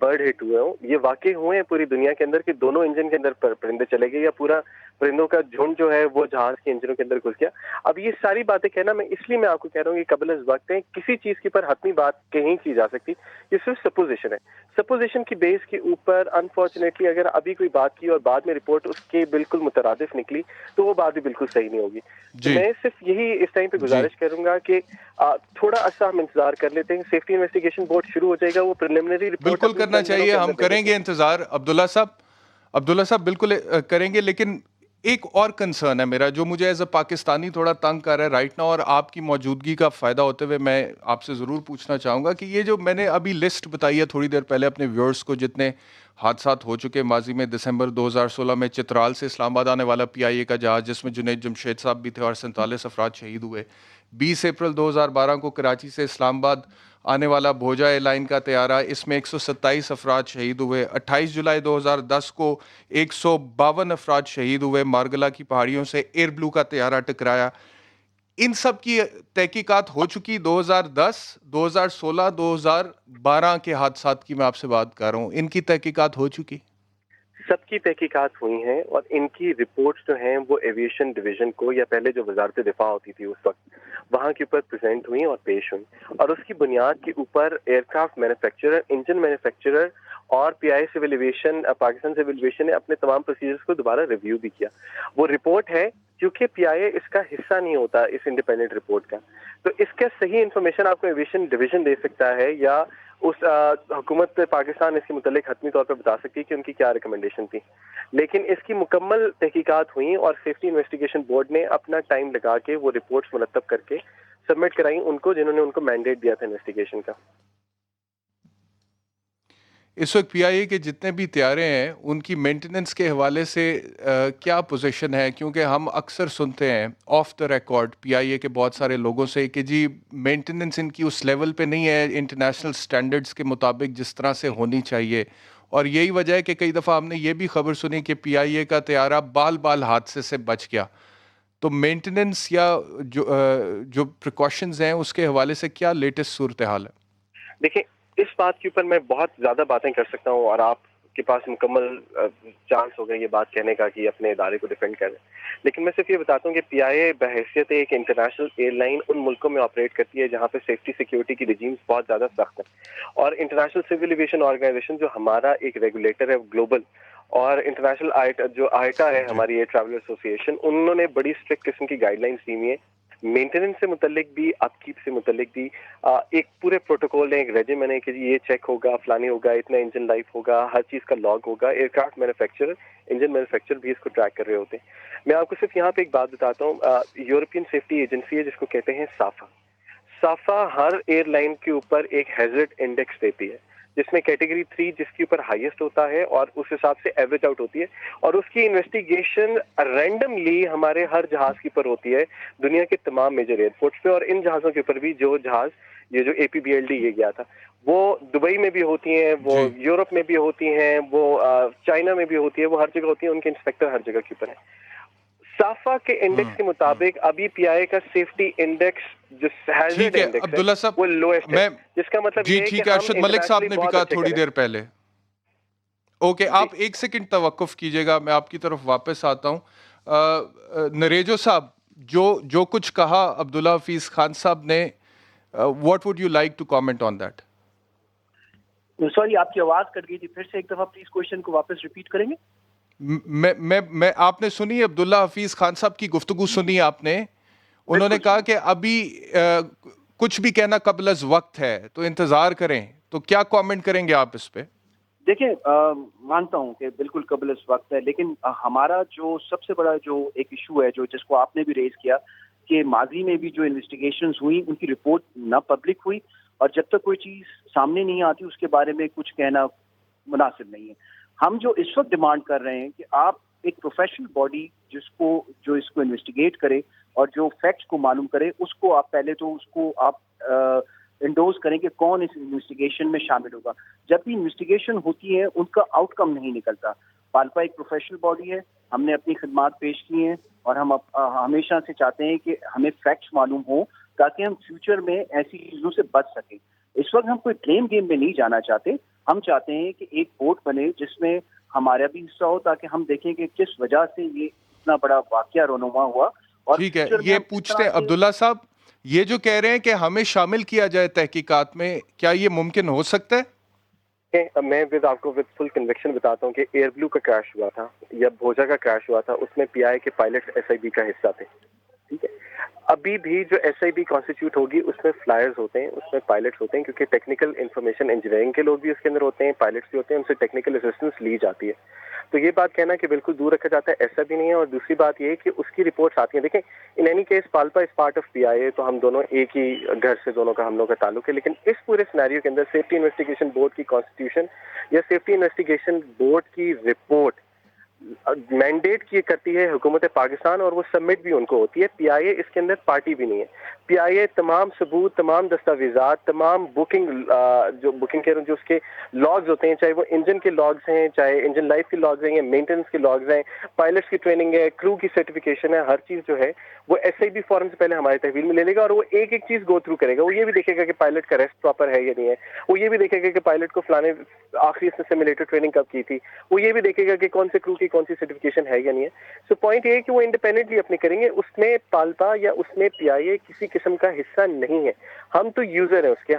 برڈ ہٹ ہوئے ہوں. یہ واقع ہوئے ہیں پوری دنیا کے اندر کہ دونوں انجن کے اندر پرندے چلے گئے یا پورا پرندوں کا جھنڈ جو ہے وہ جہاز کے انجنوں کے اندر گھس گیا. اب یہ ساری باتیں کہنا میں اس لیے میں آپ کو کہہ رہا ہوں کہ قبل از وقت ہے، کسی چیز کے پر حتمی بات کہیں کی جا سکتی. یہ صرف سپوزیشن ہے. سپوزیشن کی بیس کے اوپر انفارچونیٹلی اگر ابھی کوئی بات کی اور بعد میں رپورٹ اس کے بالکل مترادف نکلی تو وہ بات بھی بالکل صحیح نہیں ہوگی. میں صرف یہی اس ٹائم پہ گزارش کروں گا کہ تھوڑا عرصہ ہم انتظار کر لیتے ہیں. سیفٹی انویسٹیگیشن بورڈ شروع ہو جائے گا، وہ پریلیمنری رپورٹ بالکل کرنا چاہیے، ہم کریں گے انتظار. عبداللہ صاحب بالکل کریں گے. لیکن ایک اور کنسرن ہے میرا جو مجھے ایز اے پاکستانی تھوڑا تنگ کر رہا ہے رائٹ ناؤ، اور آپ کی موجودگی کا فائدہ ہوتے ہوئے میں آپ سے ضرور پوچھنا چاہوں گا کہ یہ جو میں نے ابھی لسٹ بتائی ہے تھوڑی دیر پہلے اپنے ویورز کو، جتنے حادثات ہو چکے ماضی میں، دسمبر 2016 میں چترال سے اسلام آباد آنے والا پی آئی اے کا جہاز جس میں جنید جمشید صاحب بھی تھے اور 47 افراد شہید ہوئے. 20 اپریل 2012 کو کراچی سے اسلام آباد آنے والا بھوجا ایئر لائن کا طیارہ، اس میں 127 افراد شہید ہوئے. 28 جولائی 2010 کو 152 افراد شہید ہوئے، مارگلا کی پہاڑیوں سے ایئر بلو کا طیارہ ٹکرایا. ان سب کی تحقیقات ہو چکی. 2010 2016 2012 کے حادثات کی میں آپ سے بات کر رہا ہوں، ان کی تحقیقات ہو چکی. سب کی تحقیقات ہوئی ہیں اور ان کی رپورٹس جو ہیں وہ ایویشن ڈویژن کو یا پہلے جو وزارت دفاع ہوتی تھی اس وقت وہاں کے اوپر پریزنٹ ہوئی اور پیش ہوئی, اور اس کی بنیاد کے اوپر year craft manufacturer, engine manufacturer اور پی آئی civil aviation, Pakistan civil aviation نے اپنے تمام پروسیجرز کو دوبارہ ریویو بھی کیا. وہ رپورٹ ہے کیونکہ پی آئی اے اس کا حصہ نہیں ہوتا اس انڈیپینڈنٹ رپورٹ کا, تو اس کا صحیح انفارمیشن آپ کو ایویشن ڈویژن دے سکتا ہے یا اس حکومت پاکستان اس کے متعلق حتمی طور پر بتا سکتی ہے کہ ان کی کیا ریکمنڈیشن تھی. لیکن اس کی مکمل تحقیقات ہوئیں اور سیفٹی انویسٹیگیشن بورڈ نے اپنا ٹائم لگا کے وہ رپورٹس مرتب کر کے سبمٹ کرائیں ان کو جنہوں نے ان کو مینڈیٹ دیا تھا انویسٹیگیشن کا. اس وقت پی آئی اے کے جتنے بھی طیارے ہیں ان کی مینٹیننس کے حوالے سے کیا پوزیشن ہے؟ کیونکہ ہم اکثر سنتے ہیں of the record P I اے کے بہت سارے لوگوں سے کہ جی مینٹیننس ان کی اس لیول پہ نہیں ہے انٹرنیشنل سٹینڈرڈز کے مطابق جس طرح سے ہونی چاہیے, اور یہی وجہ ہے کہ کئی دفعہ ہم نے یہ بھی خبر سنی کہ پی آئی اے کا طیارہ بال حادثے سے بچ گیا. تو مینٹیننس یا جو پریکاشنز ہیں اس کے حوالے سے کیا لیٹسٹ صورتحال ہے؟ دیکھیں اس بات کے اوپر میں بہت زیادہ باتیں کر سکتا ہوں اور آپ کے پاس مکمل چانس ہوگا یہ بات کہنے کا کہ اپنے ادارے کو ڈیفینڈ کریں, لیکن میں صرف یہ بتاتا ہوں کہ پی آئی اے بحیثیت ایک انٹرنیشنل ایئر لائن ان ملکوں میں آپریٹ کرتی ہے جہاں پہ سیفٹی سیکیورٹی کی رجیمز بہت زیادہ سخت ہیں, اور انٹرنیشنل سول ایویشن آرگنائزیشن جو ہمارا ایک ریگولیٹر ہے گلوبل, اور انٹرنیشنل جو آئیٹا ہے ہماری ایئر ٹریول ایسوسیشن, انہوں نے بڑی اسٹرکٹ قسم کی گائیڈ لائنس دی ہوئی ہیں مینٹیننس سے متعلق بھی, اپ کیپ سے متعلق بھی. ایک پورے پروٹوکول ہے, ایک ریجیمن ہے کہ یہ چیک ہوگا, فلانی ہوگا, اتنا انجن لائف ہوگا, ہر چیز کا لاگ ہوگا. Aircraft manufacturer, engine manufacturer بھی اس کو ٹریک کر رہے ہوتے ہیں. میں آپ کو صرف یہاں پہ ایک بات بتاتا ہوں, یورپین سیفٹی ایجنسی ہے جس کو کہتے ہیں سافا ہر ایئر لائن کے اوپر ایک ہیزرڈ انڈیکس دیتی ہے جس میں کیٹیگری 3 جس کے اوپر ہائیسٹ ہوتا ہے اور اس حساب سے ایوریج آؤٹ ہوتی ہے, اور اس کی انویسٹیگیشن رینڈملی ہمارے ہر جہاز کے اوپر ہوتی ہے دنیا کے تمام میجر ایئرپورٹس پہ, اور ان جہازوں کے اوپر بھی جو جہاز یہ جو اے پی بی ایل ڈی یہ گیا تھا وہ دبئی میں بھی ہوتی ہیں, وہ یورپ میں بھی ہوتی ہیں, وہ چائنا میں بھی ہوتی ہے, وہ ہر جگہ ہوتی ہیں, ان کے انسپیکٹر ہر جگہ کے اوپر ہیں. سافا کے انڈیکس کے مطابق ابھی پی آئی اے کا سیفٹی انڈیکس جو ہیزرڈ انڈیکس ہے وہ لویسٹ ہے, جس کا مطلب یہ ہے کہ ارشد ملک صاحب نے بھی کہا تھوڑی دیر پہلے. اوکے, آپ ایک سیکنڈ توقف کیجیے گا, میں آپ کی طرف واپس آتا ہوں. نریجو صاحب, جو کچھ کہا عبداللہ حفیظ خان صاحب نے, what would you like to comment on that? Sorry آپ کی آواز کٹ گئی تھی, پھر سے ایک دفعہ پلیز کوشچن کو واپس ریپیٹ کریں گے؟ میں آپ نے سنی عبداللہ حفیظ خان صاحب کی گفتگو سنی آپ نے, انہوں نے کہا کہ ابھی کچھ بھی کہنا قبل از وقت ہے تو انتظار کریں, تو کیا کامنٹ کریں گے آپ اس پہ؟ دیکھیں مانتا ہوں کہ بالکل قبل اس وقت ہے, لیکن ہمارا جو سب سے بڑا جو ایک ایشو ہے جو جس کو آپ نے بھی ریز کیا کہ ماضی میں بھی جو انویسٹیگیشنز ہوئی ان کی رپورٹ نہ پبلک ہوئی, اور جب تک کوئی چیز سامنے نہیں آتی اس کے بارے میں کچھ کہنا مناسب نہیں ہے. ہم جو اس وقت ڈیمانڈ کر رہے ہیں کہ آپ ایک پروفیشنل باڈی جو اس کو انویسٹیگیٹ کرے اور جو فیکٹس کو معلوم کرے, اس کو آپ پہلے تو اس کو آپ انڈوز کریں کہ کون اس انویسٹیگیشن میں شامل ہوگا. جب بھی انویسٹیگیشن ہوتی ہے ان کا آؤٹ کم نہیں نکلتا. پالپا ایک پروفیشنل باڈی ہے, ہم نے اپنی خدمات پیش کی ہیں اور ہم ہمیشہ سے چاہتے ہیں کہ ہمیں فیکٹس معلوم ہوں تاکہ ہم فیوچر میں ایسی چیزوں سے بچ سکیں. اس وقت ہم کوئی بلیم گیم میں نہیں جانا چاہتے, ہم چاہتے ہیں کہ ایک بورڈ بنے جس میں ہمارا بھی حصہ ہو تاکہ ہم دیکھیں کہ کس وجہ سے یہ اتنا بڑا واقعہ رونما ہوا. اور ٹھیک ہے, یہ پوچھتے ہیں عبداللہ صاحب, یہ جو کہہ رہے ہیں کہ ہمیں شامل کیا جائے تحقیقات میں, کیا یہ ممکن ہو سکتا ہے؟ میں آپ کو ود فل کنوکشن بتاتا ہوں کہ ایئر بلو کا کریش ہوا تھا یا بھوجا کا کریش ہوا تھا, اس میں پی آئی کے پائلٹ ایس آئی بی کا حصہ تھے. ٹھیک ہے, ابھی بھی جو ایس آئی بی کانسٹیٹیوٹ ہوگی اس میں فلائرز ہوتے ہیں, اس میں پائلٹس ہوتے ہیں, کیونکہ ٹیکنیکل انفارمیشن انجینئرنگ کے لوگ بھی اس کے اندر ہوتے ہیں, پائلٹس بھی ہوتے ہیں, ان سے ٹیکنیکل اسسٹنس لی جاتی ہے. تو یہ بات کہنا کہ بالکل دور رکھا جاتا ہے ایسا بھی نہیں ہے. اور دوسری بات یہ کہ اس کی رپورٹس آتی ہیں. دیکھیں in any case PALPA is part of P I A, تو ہم دونوں ایک ہی گھر سے دونوں کا ہم لوگ کا تعلق ہے, لیکن اس پورے سینیریو کے اندر سیفٹی انویسٹیگیشن بورڈ کی کانسٹیٹیوشن یا سیفٹی انویسٹیگیشن بورڈ کی رپورٹ مینڈیٹ کی کرتی ہے حکومت پاکستان اور وہ سبمٹ بھی ان کو ہوتی ہے. پی آئی اے اس کے اندر پارٹی بھی نہیں ہے. پی آئی اے تمام ثبوت, تمام دستاویزات, تمام بکنگ جو بکنگ کے جو اس کے لاگز ہوتے ہیں, چاہے وہ انجن کے لاگز ہیں, چاہے انجن لائف کے لاگز ہیں یا مینٹیننس کے لاگز ہیں, پائلٹس کی ٹریننگ ہے, کرو کی سرٹیفکیشن ہے, ہر چیز جو ہے وہ ایس آئی بی فورم سے پہلے ہمارے تحویل میں لے لے گا اور وہ ایک ایک چیز گو تھرو کرے گا. وہ یہ بھی دیکھے گا کہ پائلٹ کا ریسٹ پراپر ہے یا نہیں ہے, وہ یہ بھی دیکھے گا کہ پائلٹ کو فلانے آخری سیمولیٹر ٹریننگ کب کی تھی, وہ یہ بھی دیکھے گا کہ کون سے کرو کی کون سی سرٹیفکیشن ہے یا نہیں ہے. سو پوائنٹ یہ ہے کہ وہ انڈیپینڈنٹلی اپنے کریں گے. اس میں پالپا یا اس میں پی آئی اے کسی قسم کا حصہ نہیں ہے. ہم تو یوزر ہیں اس کے,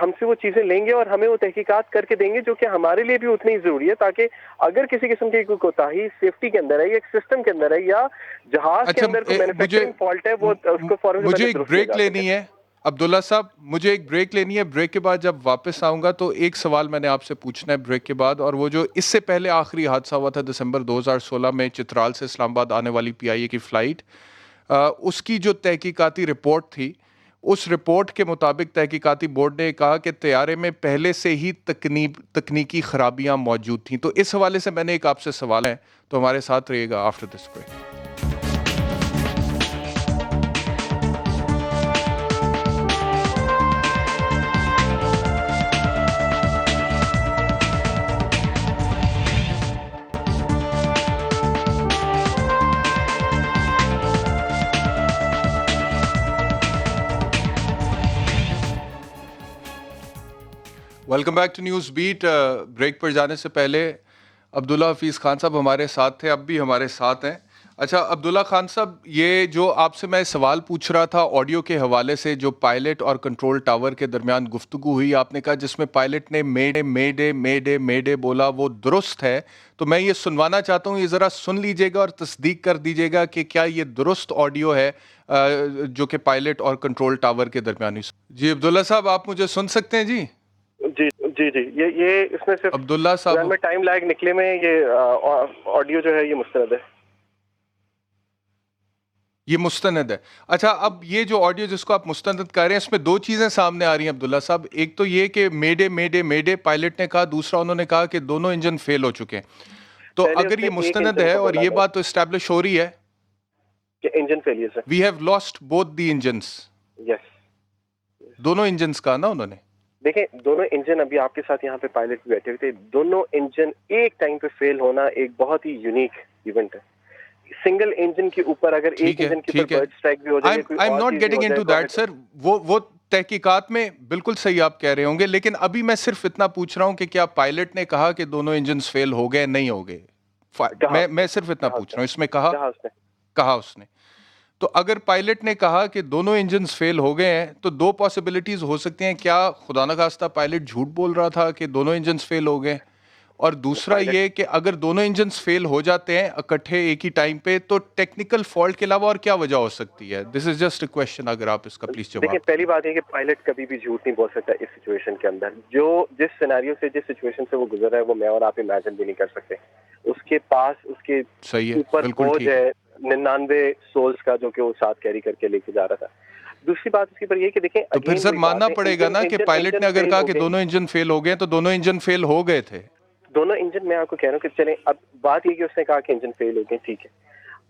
ہم سے وہ چیزیں لیں گے اور ہمیں وہ تحقیقات کر کے دیں گے جو کہ ہمارے لیے بھی اتنی ضروری ہے, تاکہ اگر کسی قسم کی کوئی کوتاہی سیفٹی کے اندر ہے یا سسٹم کے اندر ہے یا جہاز کے اندر کوئی مینوفیکچرنگ فالٹ ہے وہ اس کو فوراً مجھے ایک بریک لینی ہے عبداللہ صاحب, مجھے ایک بریک لینی ہے. بریک کے بعد جب واپس آؤں گا تو ایک سوال میں نے آپ سے پوچھنا ہے بریک کے بعد, اور وہ جو اس سے پہلے آخری حادثہ ہوا تھا دسمبر 2016 میں چترال سے اسلام آباد آنے والی پی آئی اے کی فلائٹ, اس کی جو تحقیقاتی رپورٹ تھی, اس رپورٹ کے مطابق تحقیقاتی بورڈ نے کہا کہ طیارے میں پہلے سے ہی تکنیکی خرابیاں موجود تھیں. تو اس حوالے سے میں نے ایک آپ سے سوال ہے, تو ہمارے ساتھ رہیے گا after this break. Welcome back to news beat. Break پر جانے سے پہلے عبداللہ حفیظ خان صاحب ہمارے ساتھ تھے, اب بھی ہمارے ساتھ ہیں. اچھا عبداللہ خان صاحب, یہ جو آپ سے میں سوال پوچھ رہا تھا آڈیو کے حوالے سے, جو پائلٹ اور کنٹرول ٹاور کے درمیان گفتگو ہوئی, آپ نے کہا جس میں پائلٹ نے میڈے میڈے میڈے میڈے بولا وہ درست ہے, تو میں یہ سنوانا چاہتا ہوں, یہ ذرا سن لیجئے گا اور تصدیق کر دیجئے گا کہ کیا یہ درست آڈیو ہے جو کہ پائلٹ اور کنٹرول ٹاور کے درمیان ہوئی. جی عبداللہ صاحب, آپ مجھے سن سکتے ہیں؟ جی جی جی جی, یہ اس میں صرف عبداللہ صاحب میں ٹائم لیگ نکلے میں یہ آڈیو جو ہے یہ مستند ہے, یہ مستند ہے. اچھا, اب یہ جو آڈیو جس کو آپ مستند کر رہے ہیں, اس میں دو چیزیں سامنے آ رہی ہیں عبداللہ صاحب. ایک تو یہ کہ میڈے میڈے میڈے پائلٹ نے کہا, دوسرا انہوں نے کہا کہ دونوں انجن فیل ہو چکے ہیں. تو اگر یہ مستند ہے اور یہ بات تو اسٹیبلش ہو رہی ہے کہ انجن فیلئر ہے, we have lost both the engines. Yes, دونوں انجنس کا نا انہوں نے. دیکھیں دونوں انجن, ابھی آپ کے ساتھ یہاں پہ پائلٹ بھی بیٹھے ہوئے تھے, دونوں انجن ایک ٹائم پہ فیل ہونا ایک بہت ہی یونیک ایونٹ ہے. سنگل انجن کے اوپر اگر ایک انجن کے اوپر برڈ اسٹرائک بھی ہو جائے, I am not getting into that sir, وہ تحقیقات میں بالکل صحیح آپ کہہ رہے ہوں گے, لیکن ابھی میں صرف اتنا پوچھ رہا ہوں کہ کیا پائلٹ نے کہا کہ دونوں انجنز فیل ہو گئے, نہیں ہو گئے. میں صرف اتنا پوچھ رہا ہوں, اس میں کہا اس نے. تو اگر پائلٹ نے کہا کہ دونوں انجنز فیل ہو گئے ہیں, تو دو پاسبلٹیز ہو سکتی ہیں. کیا خدا نخواستہ پائلٹ جھوٹ بول رہا تھا کہ دونوں انجنز فیل ہو گئے, اور دوسرا یہ کہ اگر دونوں انجنز فیل ہو جاتے ہیں اکٹھے ایک ہی ٹائم پہ, تو ٹیکنیکل فالٹ کے علاوہ اور کیا وجہ ہو سکتی ہے؟ دس از جسٹ اے کویسچن, اگر آپ اس کا پلیز جواب. دیکھیں پہلی بات یہ کہ پائلٹ کبھی بھی جھوٹ نہیں بول سکتا اس سچویشن کے اندر. جو جس سیناریو سے جس سچویشن سے وہ گزر رہا ہے وہ میں اور آپ امیجن بھی نہیں کر سکتے. اس کے پاس اس کے اوپر بوجھ ہے 99 سولز کا جو کہ وہ ساتھ کیری کر کے لے کے جا رہا تھا. دوسری بات اس کے اوپر یہ کہ دیکھیں, تو پھر سر ماننا پڑے گا نا کہ پائلٹ نے اگر کہا کہ دونوں انجن فیل ہو گئے تو دونوں انجن فیل ہو گئے تھے. دونوں انجن, میں آپ کو کہہ رہا ہوں کہ چلیں, اب بات یہ کہ اس نے کہا کہ انجن فیل ہو گئے, ٹھیک ہے.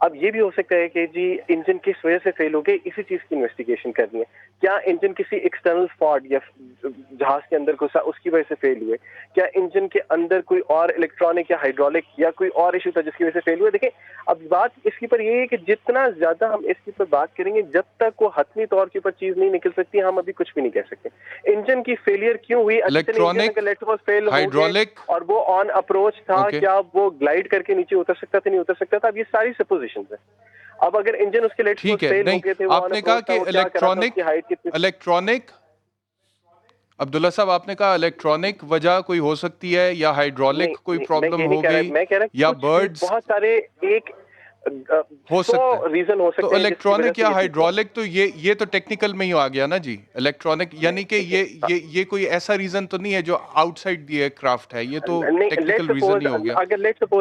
اب یہ بھی ہو سکتا ہے کہ جی انجن کس وجہ سے فیل ہو گئے, اسی چیز کی انویسٹیگیشن کرنی ہے. کیا انجن کسی ایکسٹرنل فالٹ یا جہاز کے اندر گھسا اس کی وجہ سے فیل ہوئے, کیا انجن کے اندر کوئی اور الیکٹرانک یا ہائیڈرولک یا کوئی اور ایشو تھا جس کی وجہ سے فیل ہوئے. دیکھیں اب بات اس کے اوپر یہ ہے کہ جتنا زیادہ ہم اس کے اوپر بات کریں گے, جب تک وہ حتمی طور کے اوپر چیز نہیں نکل سکتی, ہم ابھی کچھ بھی نہیں کہہ سکتے. انجن کی فیلئر کیوں ہوئی, ہائیڈرولک اور وہ آن اپروچ تھا, کیا وہ گلائڈ کر کے نیچے اتر سکتا تھا, نہیں اتر سکتا تھا. اب یہ ساری سپوزیشنز ہیں. اب اگر انجن اس کے لیٹ ٹھیک ہے, نہیں آپ نے کہا کہ الیکٹرانک عبداللہ صاحب, آپ نے کہا الیکٹرانک وجہ کوئی ہو سکتی ہے یا ہائیڈرولک کوئی پرابلم ہو گئی یا برڈز, بہت سارے ایک ہو سکتا ہے ریزن ہو سکتے ہیں. تو الیکٹرانک یا ہائیڈرولک, تو یہ تو ٹیکنیکل میں ہی آ گیا نا جی. الیکٹرانک یعنی کہ یہ کوئی ایسا ریزن تو نہیں ہے جو آؤٹ سائڈ دی ایئر کرافٹ ہے, یہ تو ٹیکنیکل ریزن ہی ہو گیا.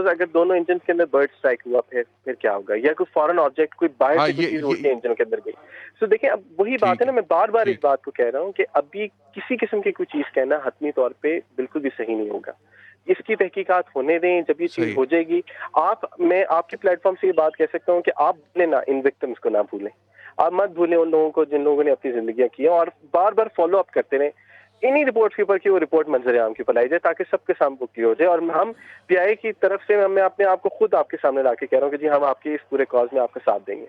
اگر دونوں انجن کے اندر برڈ اسٹرائک ہوا پھر کیا ہوگا, یا کوئی فارن آبجیکٹ کوئی باہر سے چیز اڑ کے انجن کے اندر گئی. سو دیکھیں اب وہی بات ہے نا, میں بار بار اس بات کو کہہ رہا ہوں کہ ابھی کسی قسم کی کوئی چیز کہنا حتمی طور پہ بالکل بھی صحیح نہیں ہوگا. اس کی تحقیقات ہونے دیں. جب یہ چیز صحیح. ہو جائے گی, میں آپ کے پلیٹ فارم سے یہ بات کہہ سکتا ہوں کہ آپ بھولیں نا, ان وکٹمس کو نہ بھولیں. آپ مت بھولیں ان لوگوں کو جن لوگوں نے اپنی زندگیاں کی ہیں, اور بار بار فالو اپ کرتے رہیں انہی رپورٹس کے اوپر کہ وہ رپورٹ منظر عام کے اوپر لائی جائے, تاکہ سب کے سامنے کلیئر ہو جائے. اور ہم پی آئی کی طرف سے میں اپنے آپ کو خود آپ کے سامنے لا کے کہہ رہا ہوں کہ جی ہم آپ کے اس پورے کاز میں آپ کا ساتھ دیں گے.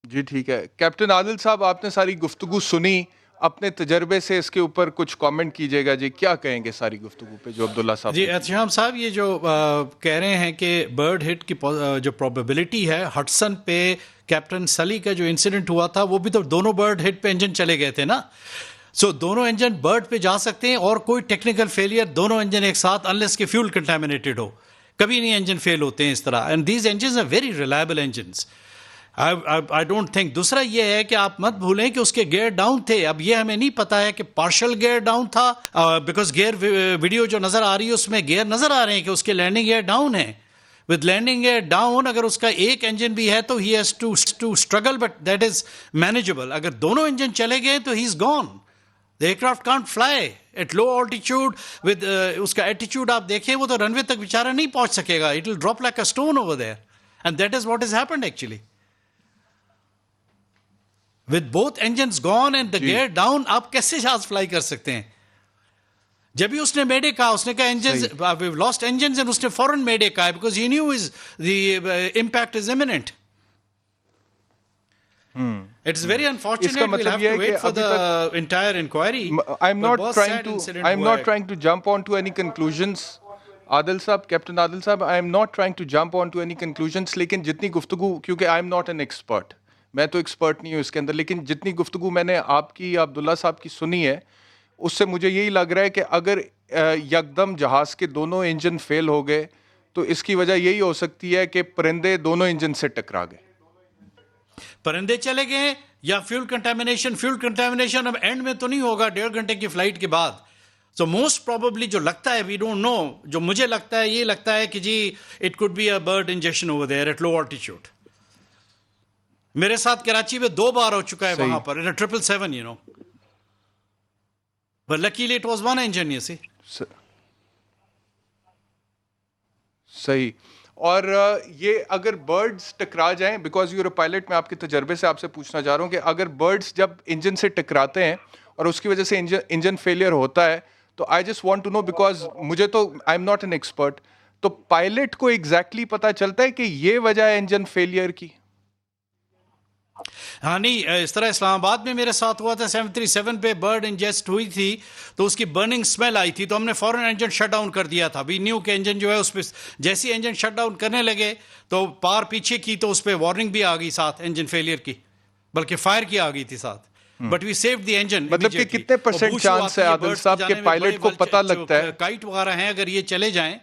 جی ٹھیک ہے. کیپٹن عادل صاحب, آپ نے ساری گفتگو سنی, اپنے تجربے سے اس کے اوپر کچھ کامنٹ کیجیے گا. جی کیا کہیں گے ساری گفتگو پہ جو عبداللہ صاحب جی نے احتشام صاحب, یہ جو کہہ رہے ہیں کہ برڈ ہٹ کی جو پروبیبلٹی ہے ہٹسن پہ کیپٹن سلی کا جو انسیڈنٹ ہوا تھا, وہ بھی تو دونوں برڈ ہٹ پہ انجن چلے گئے تھے نا. سو دونوں انجن برڈ پہ جا سکتے ہیں, اور کوئی ٹیکنیکل فیلئر دونوں انجن ایک ساتھ, انلیس کے فیول کنٹامینیٹڈ ہو, کبھی نہیں انجن فیل ہوتے ہیں اس طرح. And these engines are very reliable engines. I don't think. دوسرا یہ ہے کہ آپ مت بھولیں کہ اس کے گیئر ڈاؤن تھے. اب یہ ہمیں نہیں پتا ہے کہ پارشل گیئر ڈاؤن تھا, بیکاز گیئر ویڈیو جو نظر آ رہی ہے اس میں گیئر نظر آ رہے ہیں کہ اس کے لینڈنگ گیئر ڈاؤن ہے. ود لینڈنگ گیئر ڈاؤن اگر اس کا ایک انجن بھی ہے تو he has to struggle, but that is manageable. اگر دونوں انجن چلے گئے تو he is gone. The aircraft can't fly at low altitude with اس کا ایٹیچیوڈ آپ دیکھیں, وہ تو رن وے تک بیچارہ نہیں پہنچ سکے گا. It will drop like a stone over there. And that is what has happened actually. With both engines gone and the gear down, آپ کیسے جہاز فلائی کر سکتے ہیں؟ جب بھی اس نے میڈے کہا, اس نے کہا engines, we've lost engines, and اس نے فوراً میڈے کہا because he knew the impact is imminent. It's very unfortunate. We'll have to wait for the entire inquiry. I'm not trying to jump onto any conclusions. عادل صاحب, captain عادل صاحب, I am not trying to jump onto any conclusions, لیکن جتنی گفتگو, کیونکہ I am not an expert, میں تو expert نہیں ہوں اس کے اندر, لیکن جتنی گفتگو میں نے آپ کی یا عبداللہ صاحب کی سنی ہے, اس سے مجھے یہی لگ رہا ہے کہ اگر یکدم جہاز کے دونوں انجن فیل ہو گئے تو اس کی وجہ یہی ہو سکتی ہے کہ پرندے دونوں انجن سے ٹکرا گئے. پرندے چلے گئے یا فیول کنٹامینیشن اب اینڈ میں تو نہیں ہوگا 1.5 گھنٹے کی فلائٹ کے بعد. سو موسٹ پروبیبلی جو لگتا ہے, وی ڈونٹ نو, جو مجھے لگتا ہے یہ لگتا ہے کہ جی it could be a bird injection over there at low altitude. میرے ساتھ کراچی میں 2 بار ہو چکا ہے وہاں پر, 777 you know, but luckily it was one engine, you see. صحیح. اور یہ اگر برڈز ٹکرا جائیں, بیکاز یو ار پائلٹ, میں آپ کے تجربے سے آپ سے پوچھنا چاہ رہا ہوں کہ اگر برڈز جب انجن سے ٹکراتے ہیں اور اس کی وجہ سے انجن فیلئر ہوتا ہے, تو I just want to know, because مجھے تو I am not an expert, تو پائلٹ کو ایگزیکٹلی پتا چلتا ہے کہ یہ وجہ ہے انجن فیلئر کی؟ ہاں نہیں, اس طرح اسلام آباد میں میرے ساتھ ہوا تھا, 737 پہ برڈ انجسٹ ہوئی تھی تو اس کی برننگ اسمیل آئی تھی, تو ہم نے فوراً انجن شٹ ڈاؤن کر دیا تھا. وی نیو کہ انجن جو ہے اس پہ جیسی انجن شٹ ڈاؤن کرنے لگے تو پار پیچھے کی تو اس پہ وارننگ بھی آ گئی ساتھ انجن فیلئر کی, بلکہ فائر کی آ گئی تھی ساتھ. But we saved the engine. مطلب کہ کتنے پرسنٹ چانس ہے عادل صاحب کہ پائلٹ کو پتہ لگتا ہے کائٹ وغیرہ ہیں اگر یہ چلے جائیں,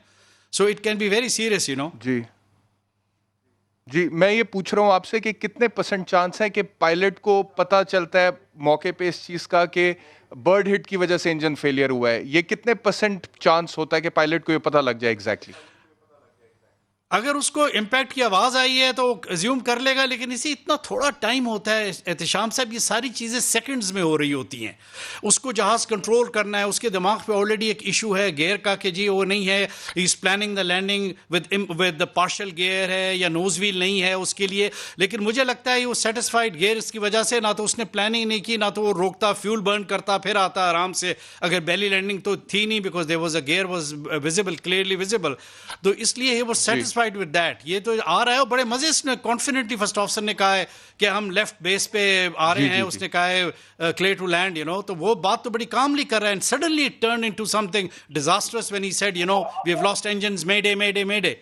so it can be very serious you know. جی میں یہ پوچھ رہا ہوں آپ سے کہ کتنے پرسنٹ چانس ہے کہ پائلٹ کو پتہ چلتا ہے موقع پہ اس چیز کا کہ برڈ ہٹ کی وجہ سے انجن فیلئر ہوا ہے؟ یہ کتنے پرسنٹ چانس ہوتا ہے کہ پائلٹ کو یہ پتہ لگ جائے ایگزیکٹلی؟ اگر اس کو امپیکٹ کی آواز آئی ہے تو ایزیوم کر لے گا, لیکن اسی اتنا تھوڑا ٹائم ہوتا ہے احتشام صاحب, یہ ساری چیزیں سیکنڈز میں ہو رہی ہوتی ہیں. اس کو جہاز کنٹرول کرنا ہے, اس کے دماغ پہ آلریڈی ایک ایشو ہے گیئر کا کہ جی وہ نہیں ہے, he is planning the landing with the partial gear ہے یا نوز ویل نہیں ہے اس کے لیے. لیکن مجھے لگتا ہے وہ سیٹسفائڈ گیئر اس کی وجہ سے, نہ تو اس نے پلاننگ نہیں کی, نہ تو وہ روکتا, فیول برن کرتا پھر آتا آرام سے. اگر بیلی لینڈنگ تو تھی نہیں, because there was a gear was visible, clearly visible, تو اس لیے ہی وہ سیٹسفائڈ ود دیٹ. یہ تو آ رہا ہے بڑے مزے سے کانفیڈنٹلی فرسٹ آفیسر نے کہا ہے کہ ہم لیفٹ بیس پہ آ رہے ہیں, اس نے کہا ہے clear to land, you know, تو وہ بات تو بڑی کاملی کر رہا ہے. And suddenly it turn into something disastrous when he said, you know, we have lost engines, mayday mayday mayday.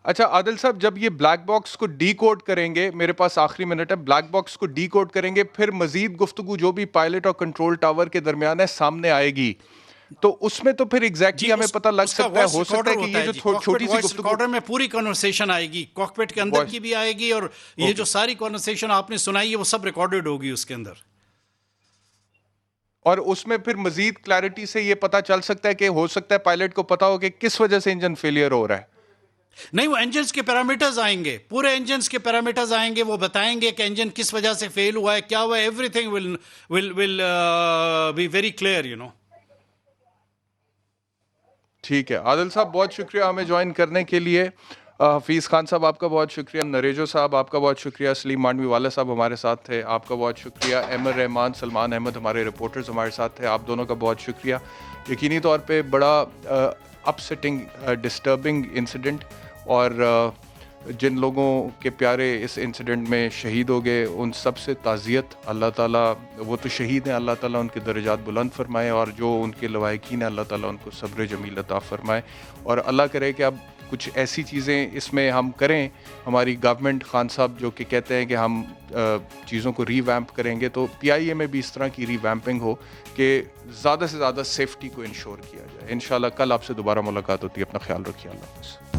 اچھا عادل صاحب, جب یہ بلیک باکس کو ڈی کوڈ کریں گے, میرے پاس آخری منٹ ہے, بلیک باکس کو ڈی کوڈ کریں گے, پھر مزید گفتگو جو بھی پائلٹ اور کنٹرول ٹاور کے درمیان ہے سامنے آئے گی, تو اس میں تو پھر ایگزیکٹلی ہمیں پتہ لگ سکتا ہے, ہو سکتا ہے کہ یہ جو چھوٹی سی گفتگو میں پوری کنورسیشن آئے گی, کاکپٹ کے اندر کی بھی آئے گی, اور یہ جو ساری کنورسیشن آپ نے سنائی ہے وہ سب ریکارڈڈ ہوگی اس کے اندر, اور اس میں پھر مزید کلیئرٹی سے یہ پتہ چل سکتا ہے کہ ہو سکتا ہے پائلٹ کو پتا ہو کہ کس وجہ سے انجن فیلئر ہو رہا ہے. نہیں وہ انجنس کے پیرامیٹرز آئیں گے, پورے انجنس کے پیرامیٹرز آئیں گے, وہ بتائیں گے کہ انجن کس وجہ سے فیل ہوا ہے, کیا ہوا ہے, everything will be very clear you know. ٹھیک ہے عادل صاحب, بہت شکریہ ہمیں جوائن کرنے کے لیے. حفیظ خان صاحب آپ کا بہت شکریہ, نریجو صاحب آپ کا بہت شکریہ, سلیم مانڈوی والا صاحب ہمارے ساتھ تھے, آپ کا بہت شکریہ, احمد رحمان, سلمان احمد ہمارے رپورٹرز ہمارے ساتھ تھے, آپ دونوں کا بہت شکریہ. یقینی طور پہ بڑا اپ سیٹنگ ڈسٹربنگ انسیڈنٹ, اور جن لوگوں کے پیارے اس انسیڈنٹ میں شہید ہو گئے ان سب سے تعزیت. اللہ تعالیٰ, وہ تو شہید ہیں, اللہ تعالیٰ ان کے درجات بلند فرمائے, اور جو ان کے لواحقین ہیں اللہ تعالیٰ ان کو صبر جمیل عطا فرمائے, اور اللہ کرے کہ اب کچھ ایسی چیزیں اس میں ہم کریں. ہماری گورنمنٹ, خان صاحب جو کہ کہتے ہیں کہ ہم چیزوں کو ری ویمپ کریں گے, تو پی آئی اے میں بھی اس طرح کی ری ویمپنگ ہو کہ زیادہ سے زیادہ سیفٹی کو انشور کیا جائے. انشاءاللہ کل آپ سے دوبارہ ملاقات ہوتی ہے, اپنا خیال رکھیے, اللہ حافظ.